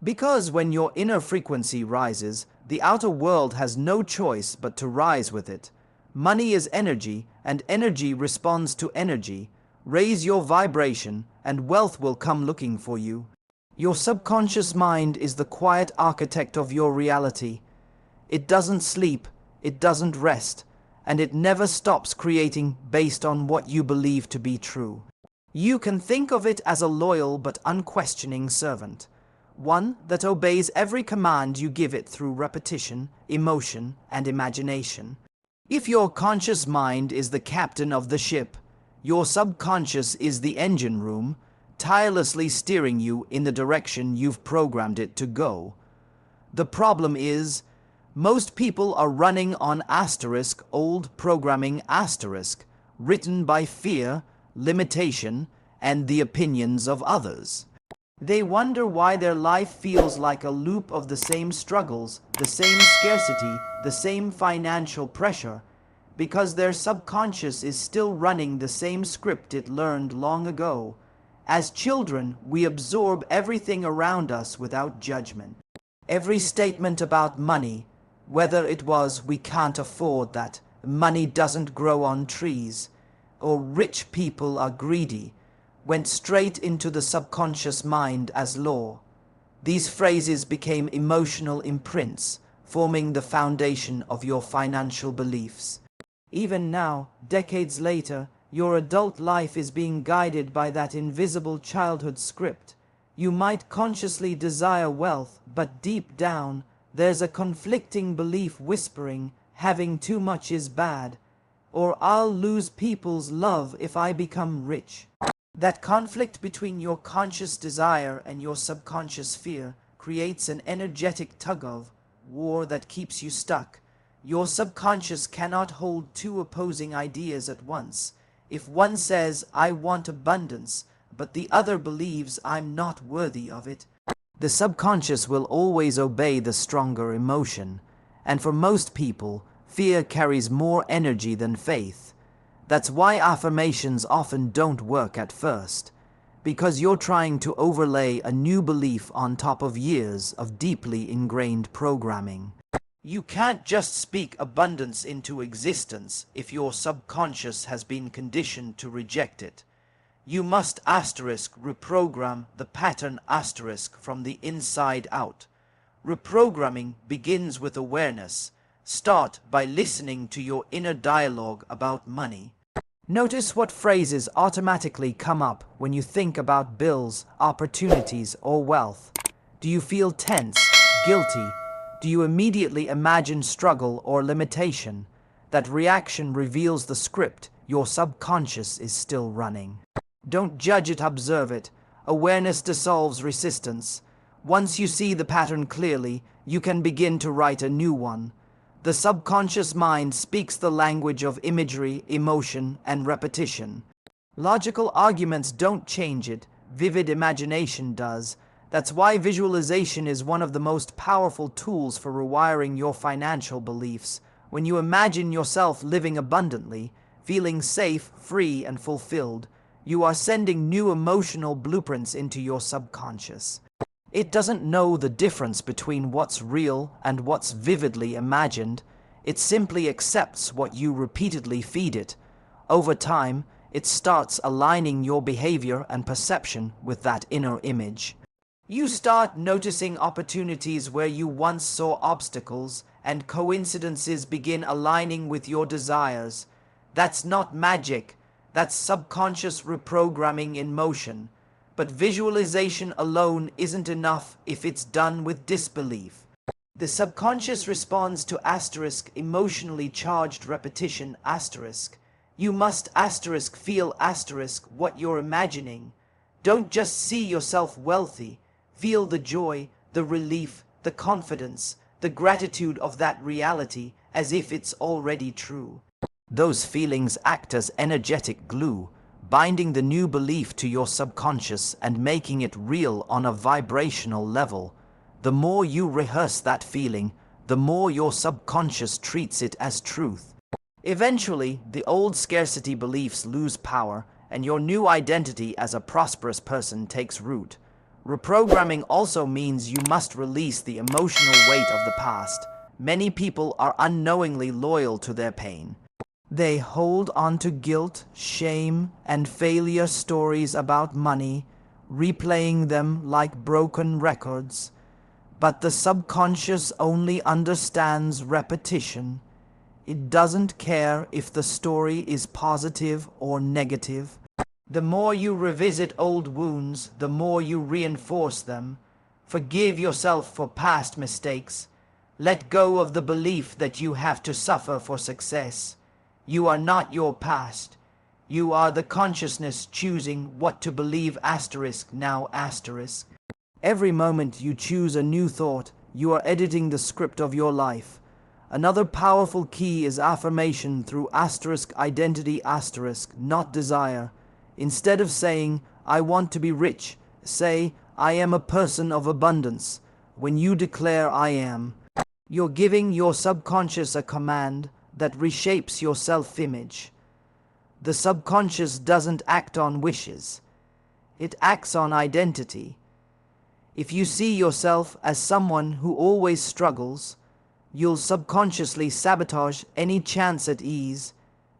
Because when your inner frequency rises, the outer world has no choice but to rise with it. Money is energy, and energy responds to energy. Raise your vibration, and wealth will come looking for you. Your subconscious mind is the quiet architect of your reality. It doesn't sleep, it doesn't rest, and it never stops creating based on what you believe to be true. You can think of it as a loyal but unquestioning servant, one that obeys every command you give it through repetition, emotion, and imagination. If your conscious mind is the captain of the ship, your subconscious is the engine room, tirelessly steering you in the direction you've programmed it to go. The problem is, most people are running on old programming written by fear, limitation, and the opinions of others. They wonder why their life feels like a loop of the same struggles, the same scarcity, the same financial pressure, because their subconscious is still running the same script it learned long ago. As children, we absorb everything around us without judgment. Every statement about money, whether it was "we can't afford that," "money doesn't grow on trees," or "rich people are greedy," went straight into the subconscious mind as law. These phrases became emotional imprints, forming the foundation of your financial beliefs. Even now, decades later, your adult life is being guided by that invisible childhood script. You might consciously desire wealth, but deep down, there's a conflicting belief whispering, "having too much is bad," or "I'll lose people's love if I become rich." That conflict between your conscious desire and your subconscious fear creates an energetic tug-of-war that keeps you stuck. Your subconscious cannot hold two opposing ideas at once. If one says, "I want abundance," but the other believes, "I'm not worthy of it," the subconscious will always obey the stronger emotion. And for most people, fear carries more energy than faith. That's why affirmations often don't work at first, because you're trying to overlay a new belief on top of years of deeply ingrained programming. You can't just speak abundance into existence if your subconscious has been conditioned to reject it. You must reprogram the pattern from the inside out. Reprogramming begins with awareness. Start by listening to your inner dialogue about money. Notice what phrases automatically come up when you think about bills, opportunities, or wealth. Do you feel tense, guilty? Do you immediately imagine struggle or limitation? That reaction reveals the script your subconscious is still running. Don't judge it, observe it. Awareness dissolves resistance. Once you see the pattern clearly, you can begin to write a new one. The subconscious mind speaks the language of imagery, emotion, and repetition. Logical arguments don't change it, vivid imagination does. That's why visualization is one of the most powerful tools for rewiring your financial beliefs. When you imagine yourself living abundantly, feeling safe, free, and fulfilled, you are sending new emotional blueprints into your subconscious. It doesn't know the difference between what's real and what's vividly imagined. It simply accepts what you repeatedly feed it. Over time, it starts aligning your behavior and perception with that inner image. You start noticing opportunities where you once saw obstacles, and coincidences begin aligning with your desires. That's not magic. That's subconscious reprogramming in motion. But visualization alone isn't enough if it's done with disbelief. The subconscious responds to emotionally charged repetition . You must feel what you're imagining. Don't just see yourself wealthy. Feel the joy, the relief, the confidence, the gratitude of that reality as if it's already true. Those feelings act as energetic glue, binding the new belief to your subconscious and making it real on a vibrational level. The more you rehearse that feeling, the more your subconscious treats it as truth. Eventually, the old scarcity beliefs lose power, and your new identity as a prosperous person takes root. Reprogramming also means you must release the emotional weight of the past. Many people are unknowingly loyal to their pain. They hold on to guilt, shame, and failure stories about money, replaying them like broken records. But the subconscious only understands repetition. It doesn't care if the story is positive or negative. The more you revisit old wounds, the more you reinforce them. Forgive yourself for past mistakes. Let go of the belief that you have to suffer for success. You are not your past. You are the consciousness choosing what to believe now. Every moment you choose a new thought, you are editing the script of your life. Another powerful key is affirmation through identity, not desire. Instead of saying, I want to be rich, say, I am a person of abundance. When you declare I am, you're giving your subconscious a command that reshapes your self-image. The subconscious doesn't act on wishes. It acts on identity. If you see yourself as someone who always struggles, you'll subconsciously sabotage any chance at ease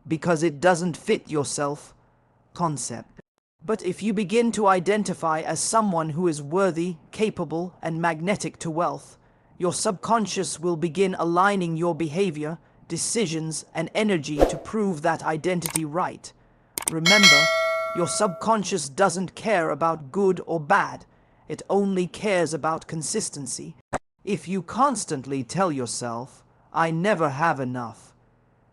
because it doesn't fit your self-concept. But if you begin to identify as someone who is worthy, capable, and magnetic to wealth, your subconscious will begin aligning your behavior, decisions, and energy to prove that identity right. Remember, your subconscious doesn't care about good or bad. It only cares about consistency. If you constantly tell yourself, I never have enough,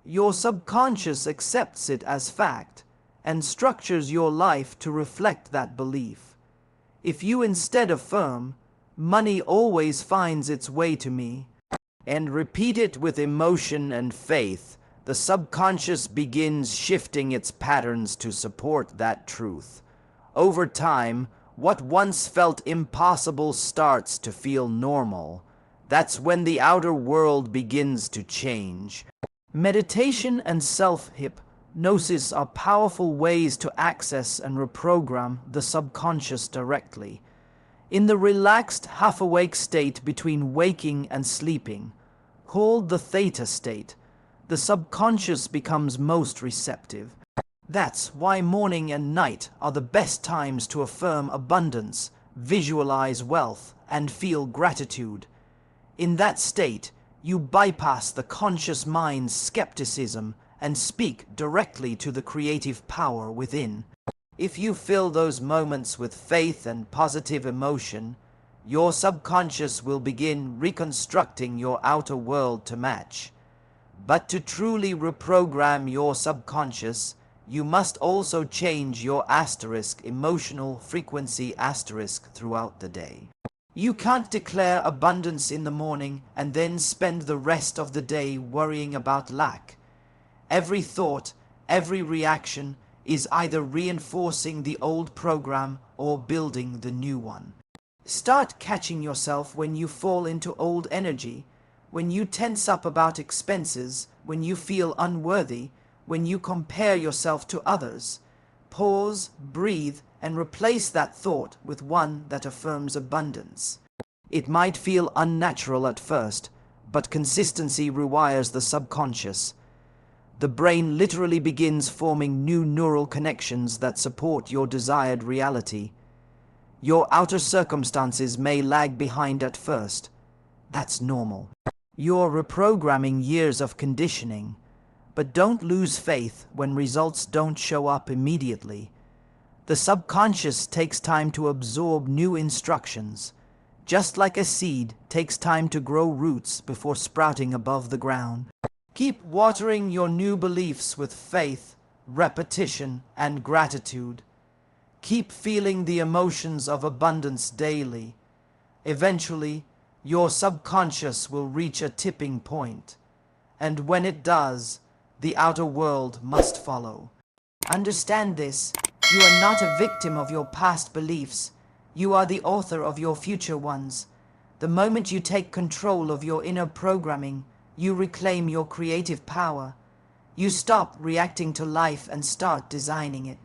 your subconscious accepts it as fact and structures your life to reflect that belief. If you instead affirm, money always finds its way to me, and repeat it with emotion and faith, the subconscious begins shifting its patterns to support that truth. Over time, what once felt impossible starts to feel normal. That's when the outer world begins to change. Meditation and self-hypnosis are powerful ways to access and reprogram the subconscious directly. In the relaxed, half-awake state between waking and sleeping, called the theta state, the subconscious becomes most receptive. That's why morning and night are the best times to affirm abundance, visualize wealth, and feel gratitude. In that state, you bypass the conscious mind's skepticism and speak directly to the creative power within. If you fill those moments with faith and positive emotion, your subconscious will begin reconstructing your outer world to match. But to truly reprogram your subconscious, you must also change your emotional frequency throughout the day. You can't declare abundance in the morning and then spend the rest of the day worrying about lack. Every thought, every reaction is either reinforcing the old program or building the new one. Start catching yourself when you fall into old energy, when you tense up about expenses, when you feel unworthy, when you compare yourself to others. Pause, breathe, and replace that thought with one that affirms abundance. It might feel unnatural at first, but consistency rewires the subconscious. The brain literally begins forming new neural connections that support your desired reality. Your outer circumstances may lag behind at first. That's normal. You're reprogramming years of conditioning, but don't lose faith when results don't show up immediately. The subconscious takes time to absorb new instructions, just like a seed takes time to grow roots before sprouting above the ground. Keep watering your new beliefs with faith, repetition, and gratitude. Keep feeling the emotions of abundance daily. Eventually, your subconscious will reach a tipping point, and when it does, the outer world must follow. Understand this. You are not a victim of your past beliefs. You are the author of your future ones. The moment you take control of your inner programming, you reclaim your creative power. You stop reacting to life and start designing it.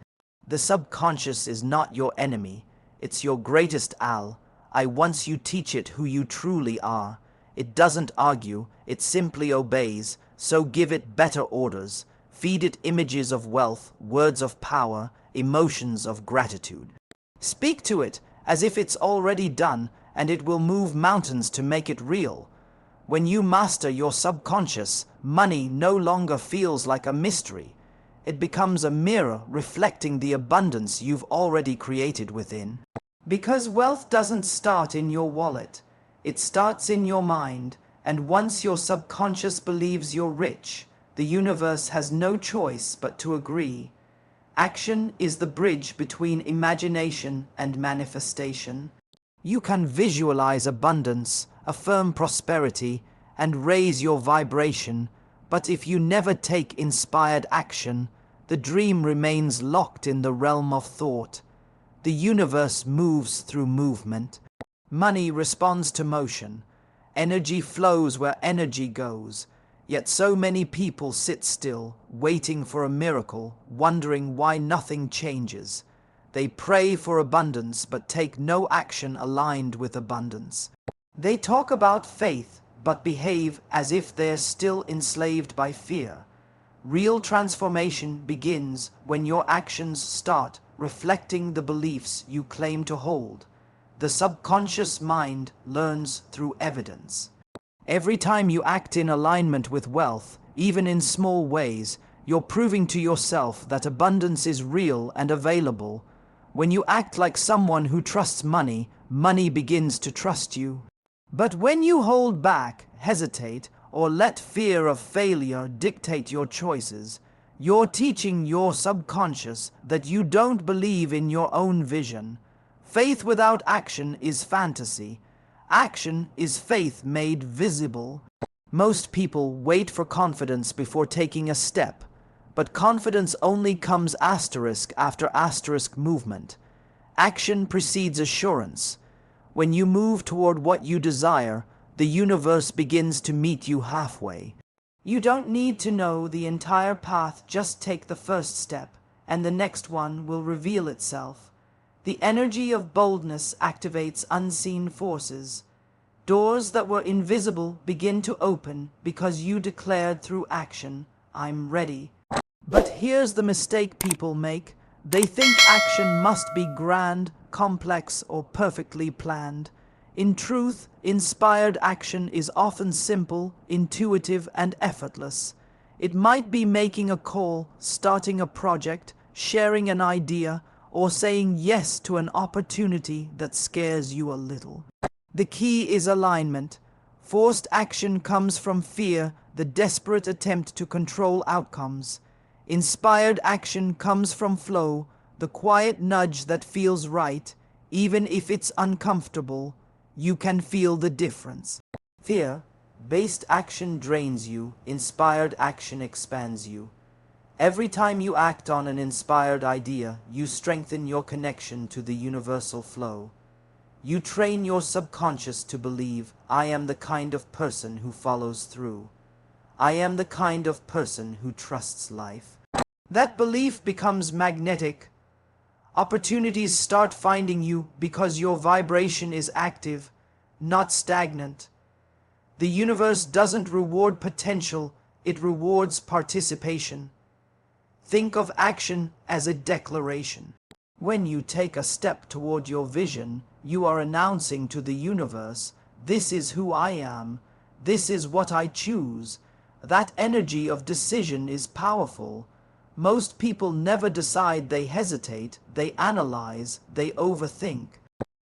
The subconscious is not your enemy. It's your greatest ally. Once you teach it who you truly are, it doesn't argue, it simply obeys. So give it better orders. Feed it images of wealth, words of power, emotions of gratitude. Speak to it as if it's already done, and it will move mountains to make it real. When you master your subconscious, money no longer feels like a mystery. it becomes a mirror reflecting the abundance you've already created within. Because wealth doesn't start in your wallet, it starts in your mind, and once your subconscious believes you're rich, the universe has no choice but to agree. Action is the bridge between imagination and manifestation. You can visualize abundance, affirm prosperity, and raise your vibration, but if you never take inspired action, the dream remains locked in the realm of thought. The universe moves through movement. Money responds to motion. Energy flows where energy goes. Yet so many people sit still, waiting for a miracle, wondering why nothing changes. They pray for abundance but take no action aligned with abundance. They talk about faith but behave as if they're still enslaved by fear. Real transformation begins when your actions start reflecting the beliefs you claim to hold. The subconscious mind learns through evidence. Every time you act in alignment with wealth, even in small ways, you're proving to yourself that abundance is real and available. When you act like someone who trusts money, money begins to trust you. But when you hold back, hesitate, or let fear of failure dictate your choices, you're teaching your subconscious that you don't believe in your own vision. Faith without action is fantasy. Action is faith made visible. Most people wait for confidence before taking a step, but confidence only comes asterisk after asterisk movement. Action precedes assurance. When you move toward what you desire, the universe begins to meet you halfway. You don't need to know the entire path, just take the first step, and the next one will reveal itself. The energy of boldness activates unseen forces. Doors that were invisible begin to open because you declared through action, "I'm ready." But here's the mistake people make. They think action must be grand, complex, or perfectly planned. In truth, inspired action is often simple, intuitive, and effortless. It might be making a call, starting a project, sharing an idea, or saying yes to an opportunity that scares you a little. The key is alignment. Forced action comes from fear, the desperate attempt to control outcomes. Inspired action comes from flow, the quiet nudge that feels right, even if it's uncomfortable. You can feel the difference. Fear-based action drains you, inspired action expands you. Every time you act on an inspired idea, you strengthen your connection to the universal flow. You train your subconscious to believe, "I am the kind of person who follows through. I am the kind of person who trusts life." That belief becomes magnetic. Opportunities start finding you because your vibration is active, not stagnant. The universe doesn't reward potential, it rewards participation. Think of action as a declaration. When you take a step toward your vision, you are announcing to the universe, "This is who I am. This is what I choose." That energy of decision is powerful. Most people never decide, they hesitate, they analyze, they overthink.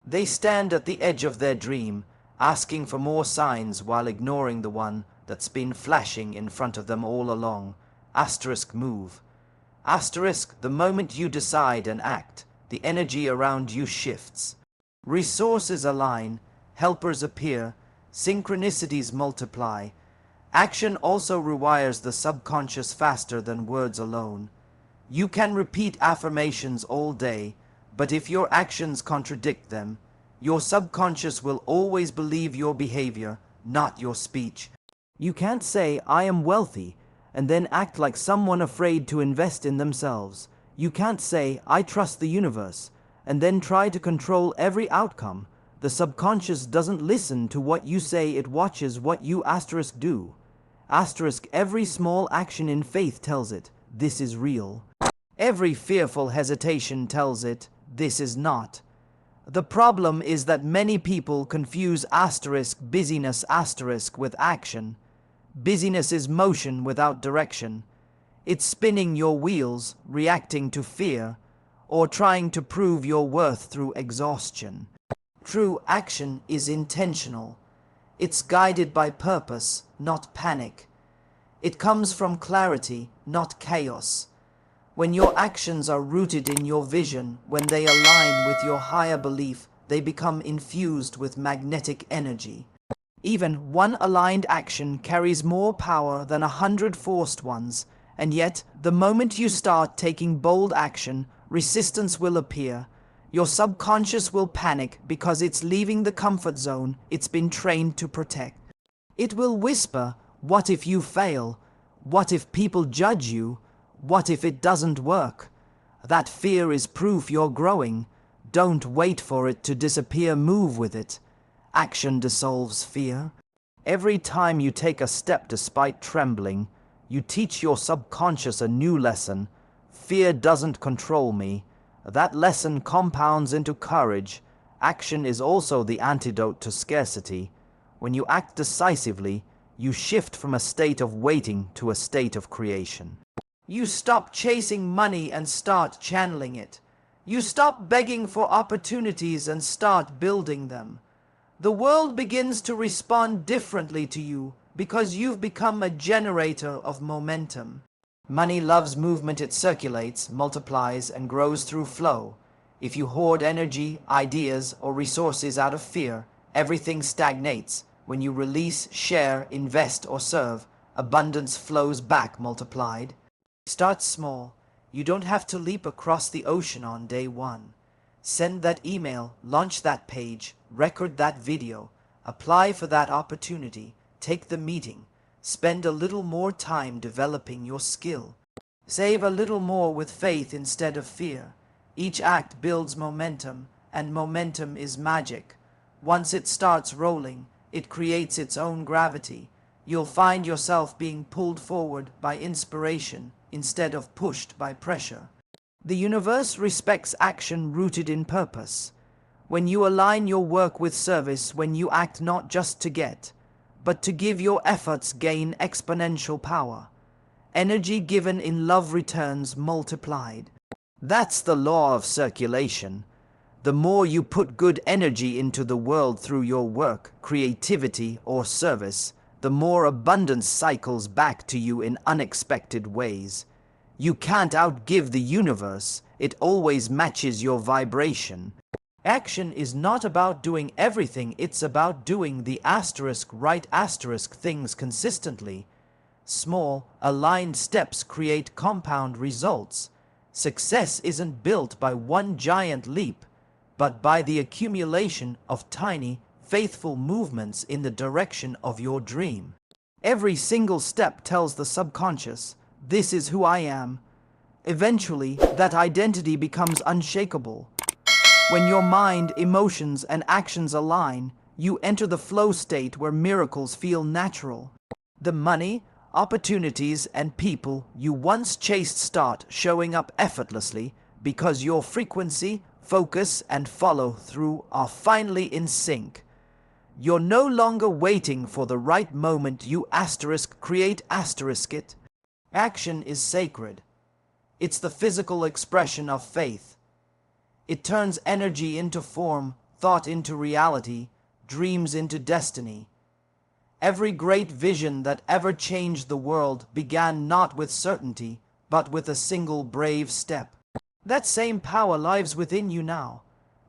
They stand at the edge of their dream, asking for more signs while ignoring the one that's been flashing in front of them all along. Asterisk move. Asterisk, the moment you decide and act, the energy around you shifts. Resources align, helpers appear, synchronicities multiply. Action also rewires the subconscious faster than words alone. You can repeat affirmations all day, but if your actions contradict them, your subconscious will always believe your behavior, not your speech. You can't say, "I am wealthy," and then act like someone afraid to invest in themselves. You can't say, "I trust the universe," and then try to control every outcome. The subconscious doesn't listen to what you say, it watches what you do. Every small action in faith tells it, "This is real." Every fearful hesitation tells it, "This is not." The problem is that many people confuse busyness with action. Busyness is motion without direction. It's spinning your wheels, reacting to fear, or trying to prove your worth through exhaustion. True action is intentional. It's guided by purpose, not panic. It comes from clarity, not chaos. When your actions are rooted in your vision, when they align with your higher belief, they become infused with magnetic energy. Even one aligned action carries more power than 100 forced ones, and yet, the moment you start taking bold action, resistance will appear. Your subconscious will panic because it's leaving the comfort zone it's been trained to protect. It will whisper, "What if you fail? What if people judge you? What if it doesn't work?" That fear is proof you're growing. Don't wait for it to disappear, move with it. Action dissolves fear. Every time you take a step despite trembling, you teach your subconscious a new lesson. Fear doesn't control me. That lesson compounds into courage. Action is also the antidote to scarcity. When you act decisively, you shift from a state of waiting to a state of creation. You stop chasing money and start channeling it. You stop begging for opportunities and start building them. The world begins to respond differently to you because you've become a generator of momentum. Money loves movement. It circulates, multiplies, and grows through flow. If you hoard energy, ideas, or resources out of fear, everything stagnates. When you release, share, invest, or serve, abundance flows back multiplied. Start small. You don't have to leap across the ocean on day one. Send that email, launch that page, record that video, apply for that opportunity, take the meeting, spend a little more time developing your skill. Save a little more with faith instead of fear. Each act builds momentum, and momentum is magic. Once it starts rolling, it creates its own gravity. You'll find yourself being pulled forward by inspiration instead of pushed by pressure. The universe respects action rooted in purpose. When you align your work with service, when you act not just to get, but to give, your efforts gain exponential power. Energy given in love returns multiplied. That's the law of circulation. The more you put good energy into the world through your work, creativity, or service, the more abundance cycles back to you in unexpected ways. You can't outgive the universe. It always matches your vibration. Action is not about doing everything. It's about doing the right things consistently. Small, aligned steps create compound results. Success isn't built by one giant leap, but by the accumulation of tiny, faithful movements in the direction of your dream. Every single step tells the subconscious, "This is who I am." Eventually, that identity becomes unshakable. When your mind, emotions, and actions align, you enter the flow state where miracles feel natural. The money, opportunities, and people you once chased start showing up effortlessly because your frequency, focus, and follow-through are finally in sync. You're no longer waiting for the right moment. You create it. Action is sacred. It's the physical expression of faith. It turns energy into form, thought into reality, dreams into destiny. Every great vision that ever changed the world began not with certainty, but with a single brave step. That same power lives within you now.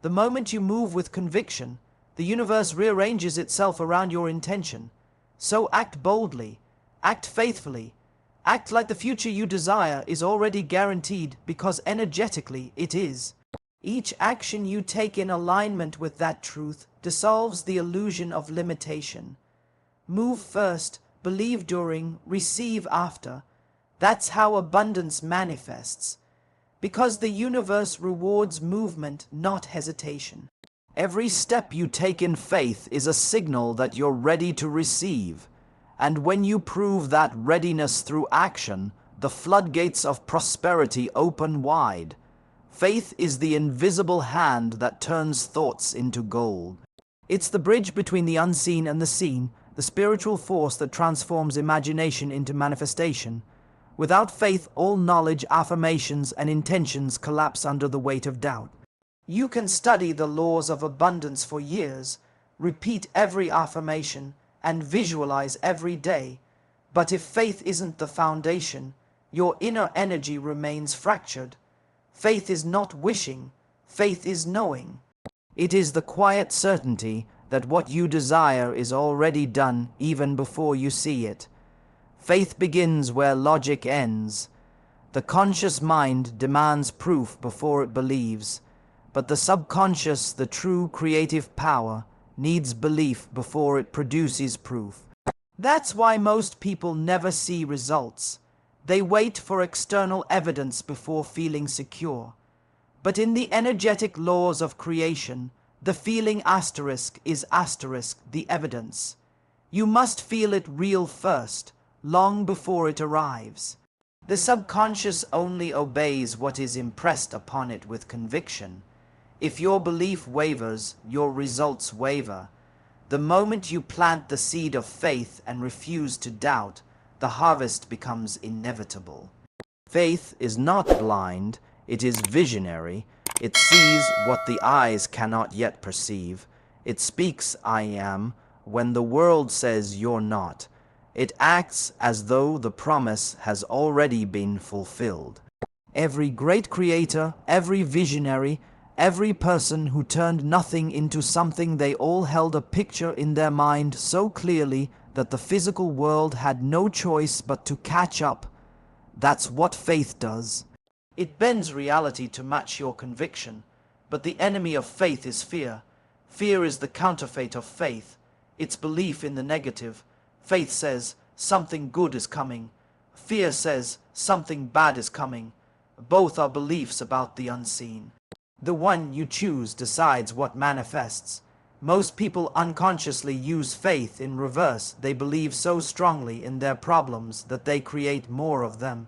The moment you move with conviction, the universe rearranges itself around your intention. So act boldly, act faithfully, act like the future you desire is already guaranteed, because energetically it is. Each action you take in alignment with that truth dissolves the illusion of limitation. Move first, believe during, receive after. That's how abundance manifests. Because the universe rewards movement, not hesitation. Every step you take in faith is a signal that you're ready to receive. And when you prove that readiness through action, the floodgates of prosperity open wide. Faith is the invisible hand that turns thoughts into gold. It's the bridge between the unseen and the seen, the spiritual force that transforms imagination into manifestation. Without faith, all knowledge, affirmations, and intentions collapse under the weight of doubt. You can study the laws of abundance for years, repeat every affirmation, and visualize every day. But if faith isn't the foundation, your inner energy remains fractured. Faith is not wishing, faith is knowing. It is the quiet certainty that what you desire is already done even before you see it. Faith begins where logic ends. The conscious mind demands proof before it believes, but the subconscious, the true creative power, needs belief before it produces proof. That's why most people never see results. They wait for external evidence before feeling secure. But in the energetic laws of creation, the feeling asterisk is asterisk the evidence. You must feel it real first, long before it arrives. The subconscious only obeys what is impressed upon it with conviction. If your belief wavers, your results waver. The moment you plant the seed of faith and refuse to doubt, the harvest becomes inevitable. Faith is not blind, it is visionary. It sees what the eyes cannot yet perceive. It speaks, "I am," when the world says you're not. It acts as though the promise has already been fulfilled. Every great creator, every visionary, every person who turned nothing into something, they all held a picture in their mind so clearly that the physical world had no choice but to catch up. That's what faith does. It bends reality to match your conviction, but the enemy of faith is fear. Fear is the counterfeit of faith. It's belief in the negative. Faith says, something good is coming. Fear says, something bad is coming. Both are beliefs about the unseen. The one you choose decides what manifests. Most people unconsciously use faith in reverse. They believe so strongly in their problems that they create more of them.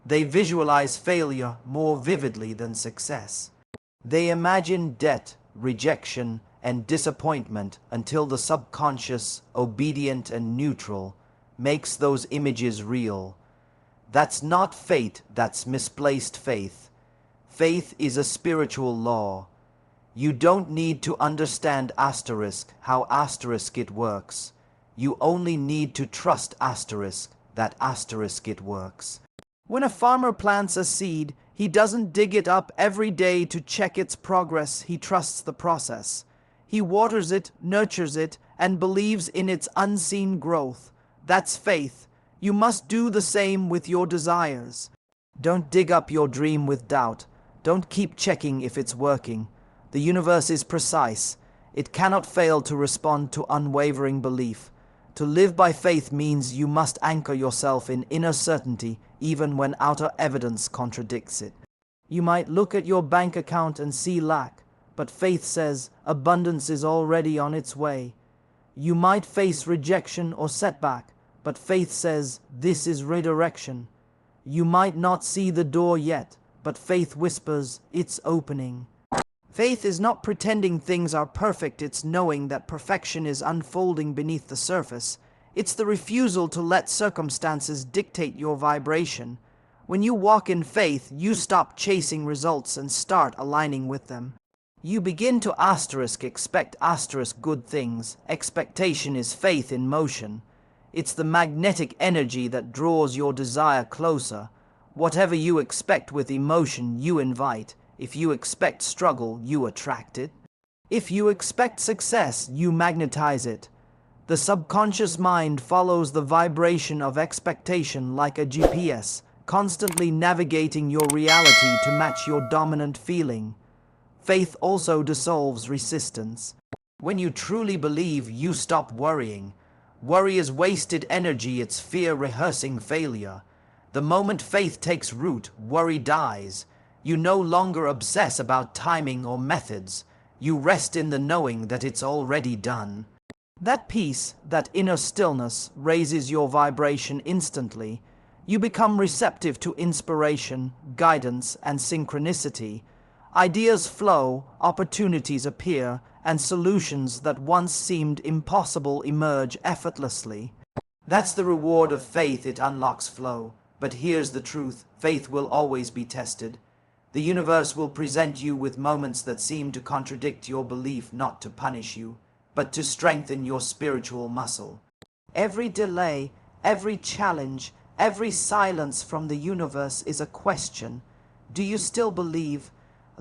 They visualize failure more vividly than success. They imagine debt, rejection, and disappointment until the subconscious, obedient and neutral, makes those images real. That's not fate, that's misplaced faith. Faith is a spiritual law. You don't need to understand asterisk, how asterisk it works. You only need to trust asterisk, that asterisk it works. When a farmer plants a seed, he doesn't dig it up every day to check its progress. He trusts the process. He waters it, nurtures it, and believes in its unseen growth. That's faith. You must do the same with your desires. Don't dig up your dream with doubt. Don't keep checking if it's working. The universe is precise. It cannot fail to respond to unwavering belief. To live by faith means you must anchor yourself in inner certainty even when outer evidence contradicts it. You might look at your bank account and see lack, but faith says abundance is already on its way. You might face rejection or setback, but faith says this is redirection. You might not see the door yet, but faith whispers it's opening. Faith is not pretending things are perfect, it's knowing that perfection is unfolding beneath the surface. It's the refusal to let circumstances dictate your vibration. When you walk in faith, you stop chasing results and start aligning with them. You begin to expect good things. Expectation is faith in motion. It's the magnetic energy that draws your desire closer. Whatever you expect with emotion, you invite. If you expect struggle, you attract it. If you expect success, you magnetize it. The subconscious mind follows the vibration of expectation like a GPS, constantly navigating your reality to match your dominant feeling. Faith also dissolves resistance. When you truly believe, you stop worrying. Worry is wasted energy, it's fear rehearsing failure. The moment faith takes root, worry dies. You no longer obsess about timing or methods. You rest in the knowing that it's already done. That peace, that inner stillness, raises your vibration instantly. You become receptive to inspiration, guidance, and synchronicity. Ideas flow, opportunities appear, and solutions that once seemed impossible emerge effortlessly. That's the reward of faith, it unlocks flow. But here's the truth, faith will always be tested. The universe will present you with moments that seem to contradict your belief, not to punish you, but to strengthen your spiritual muscle. Every delay, every challenge, every silence from the universe is a question. Do you still believe?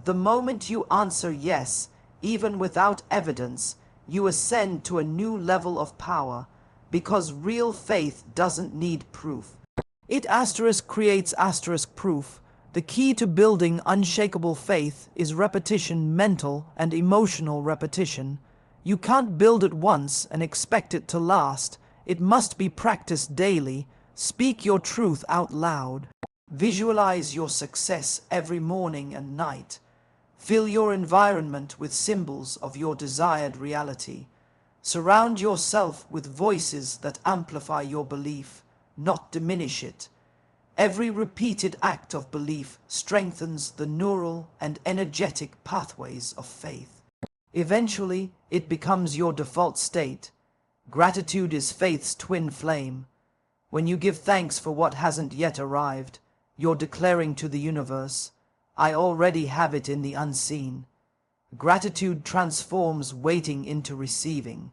The moment you answer yes, even without evidence, you ascend to a new level of power, because real faith doesn't need proof. It creates proof. The key to building unshakable faith is repetition, mental and emotional repetition. You can't build it once and expect it to last. It must be practiced daily. Speak your truth out loud. Visualize your success every morning and night. Fill your environment with symbols of your desired reality. Surround yourself with voices that amplify your belief, not diminish it. Every repeated act of belief strengthens the neural and energetic pathways of faith. Eventually, it becomes your default state. Gratitude is faith's twin flame. When you give thanks for what hasn't yet arrived, you're declaring to the universe, I already have it in the unseen. Gratitude transforms waiting into receiving.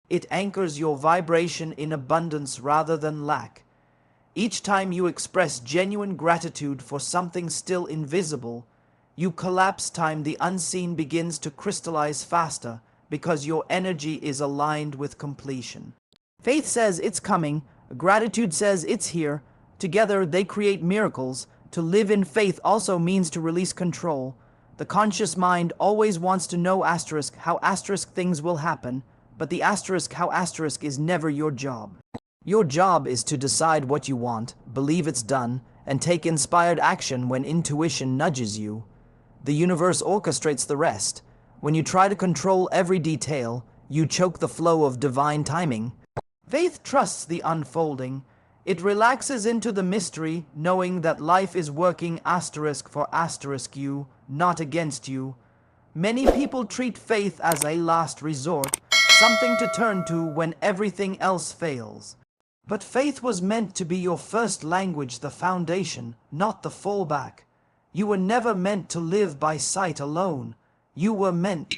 It anchors your vibration in abundance rather than lack. Each time you express genuine gratitude for something still invisible, you collapse time. The unseen begins to crystallize faster because your energy is aligned with completion. Faith says it's coming. Gratitude says it's here. Together they create miracles. To live in faith also means to release control. The conscious mind always wants to know how things will happen, but the how is never your job. Your job is to decide what you want, believe it's done, and take inspired action when intuition nudges you. The universe orchestrates the rest. When you try to control every detail, you choke the flow of divine timing. Faith trusts the unfolding. It relaxes into the mystery, knowing that life is working for you, not against you. Many people treat faith as a last resort, something to turn to when everything else fails. But faith was meant to be your first language, the foundation, not the fallback. You were never meant to live by sight alone. You were meant